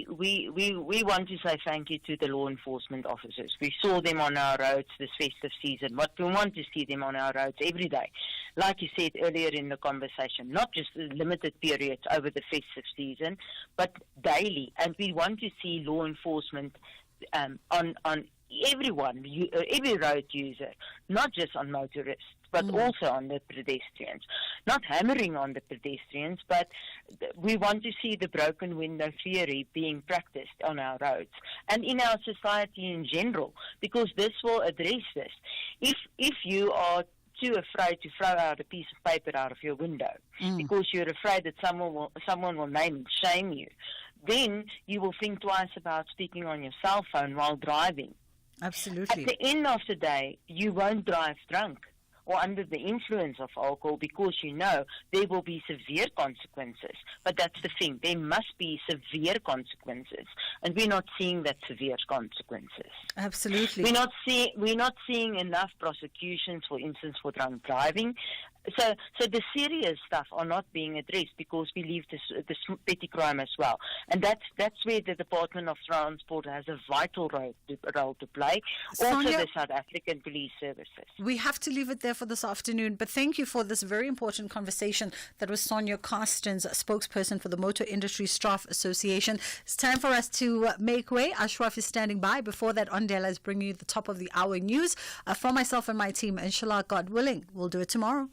want to say thank you to the law enforcement officers. We saw them on our roads this festive season, but we want to see them on our roads every day. Like you said earlier in the conversation, not just limited periods over the festive season, but daily. And we want to see law enforcement on everyone, every road user, not just on motorists, but also on the pedestrians. Not hammering on the pedestrians, but we want to see the broken window theory being practiced on our roads and in our society in general, because this will address this. If you are too afraid to throw out a piece of paper out of your window because you're afraid that someone will name and shame you, then you will think twice about speaking on your cell phone while driving.
Absolutely.
At the end of the day, you won't drive drunk or under the influence of alcohol, because there will be severe consequences. But that's the thing, there must be severe consequences, and we're not seeing that severe consequences.
Absolutely.
We're not seeing enough prosecutions, for instance, for drunk driving. So the serious stuff are not being addressed because we leave this petty crime as well, and that's where the Department of Transport has a vital role to play. Also,
Sonia,
the South African Police Services.
We have to leave it there for this afternoon, but thank you for this very important conversation. That was Sonia Carstens, spokesperson for the Motor Industry Staff Association. It's time for us to make way. Ashraf is standing by. Before that, Ondela is bringing you the top of the hour news. From myself and my team, inshallah, God willing, we'll do it tomorrow.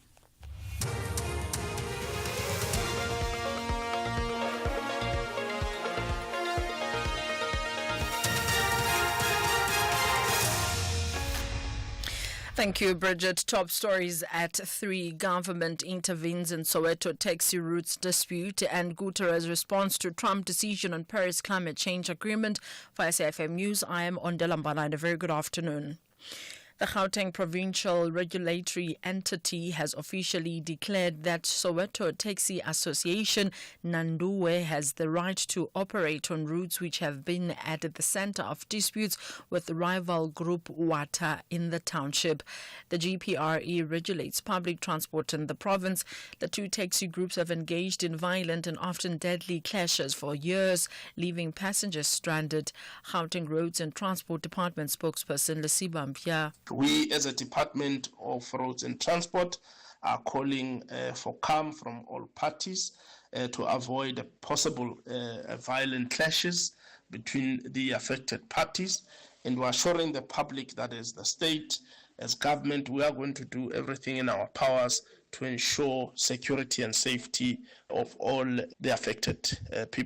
Thank you, Bridget. Top stories at 3. Government intervenes in Soweto taxi routes dispute and Guterres response to Trump decision on Paris climate change agreement. For SAFM News, I am Ondela Mbala, and a very good afternoon. The Gauteng Provincial Regulatory Entity has officially declared that Soweto Taxi Association, Nanduwe, has the right to operate on routes which have been at the center of disputes with the rival group Wata in the township. The GPRE regulates public transport in the province. The two taxi groups have engaged in violent and often deadly clashes for years, leaving passengers stranded. Gauteng Roads and Transport Department spokesperson Lesiba Mpia.
We, as a Department of Roads and Transport, are calling for calm from all parties to avoid possible violent clashes between the affected parties. And we're assuring the public that as the state, as government, we are going to do everything in our powers to ensure security and safety of all the affected people.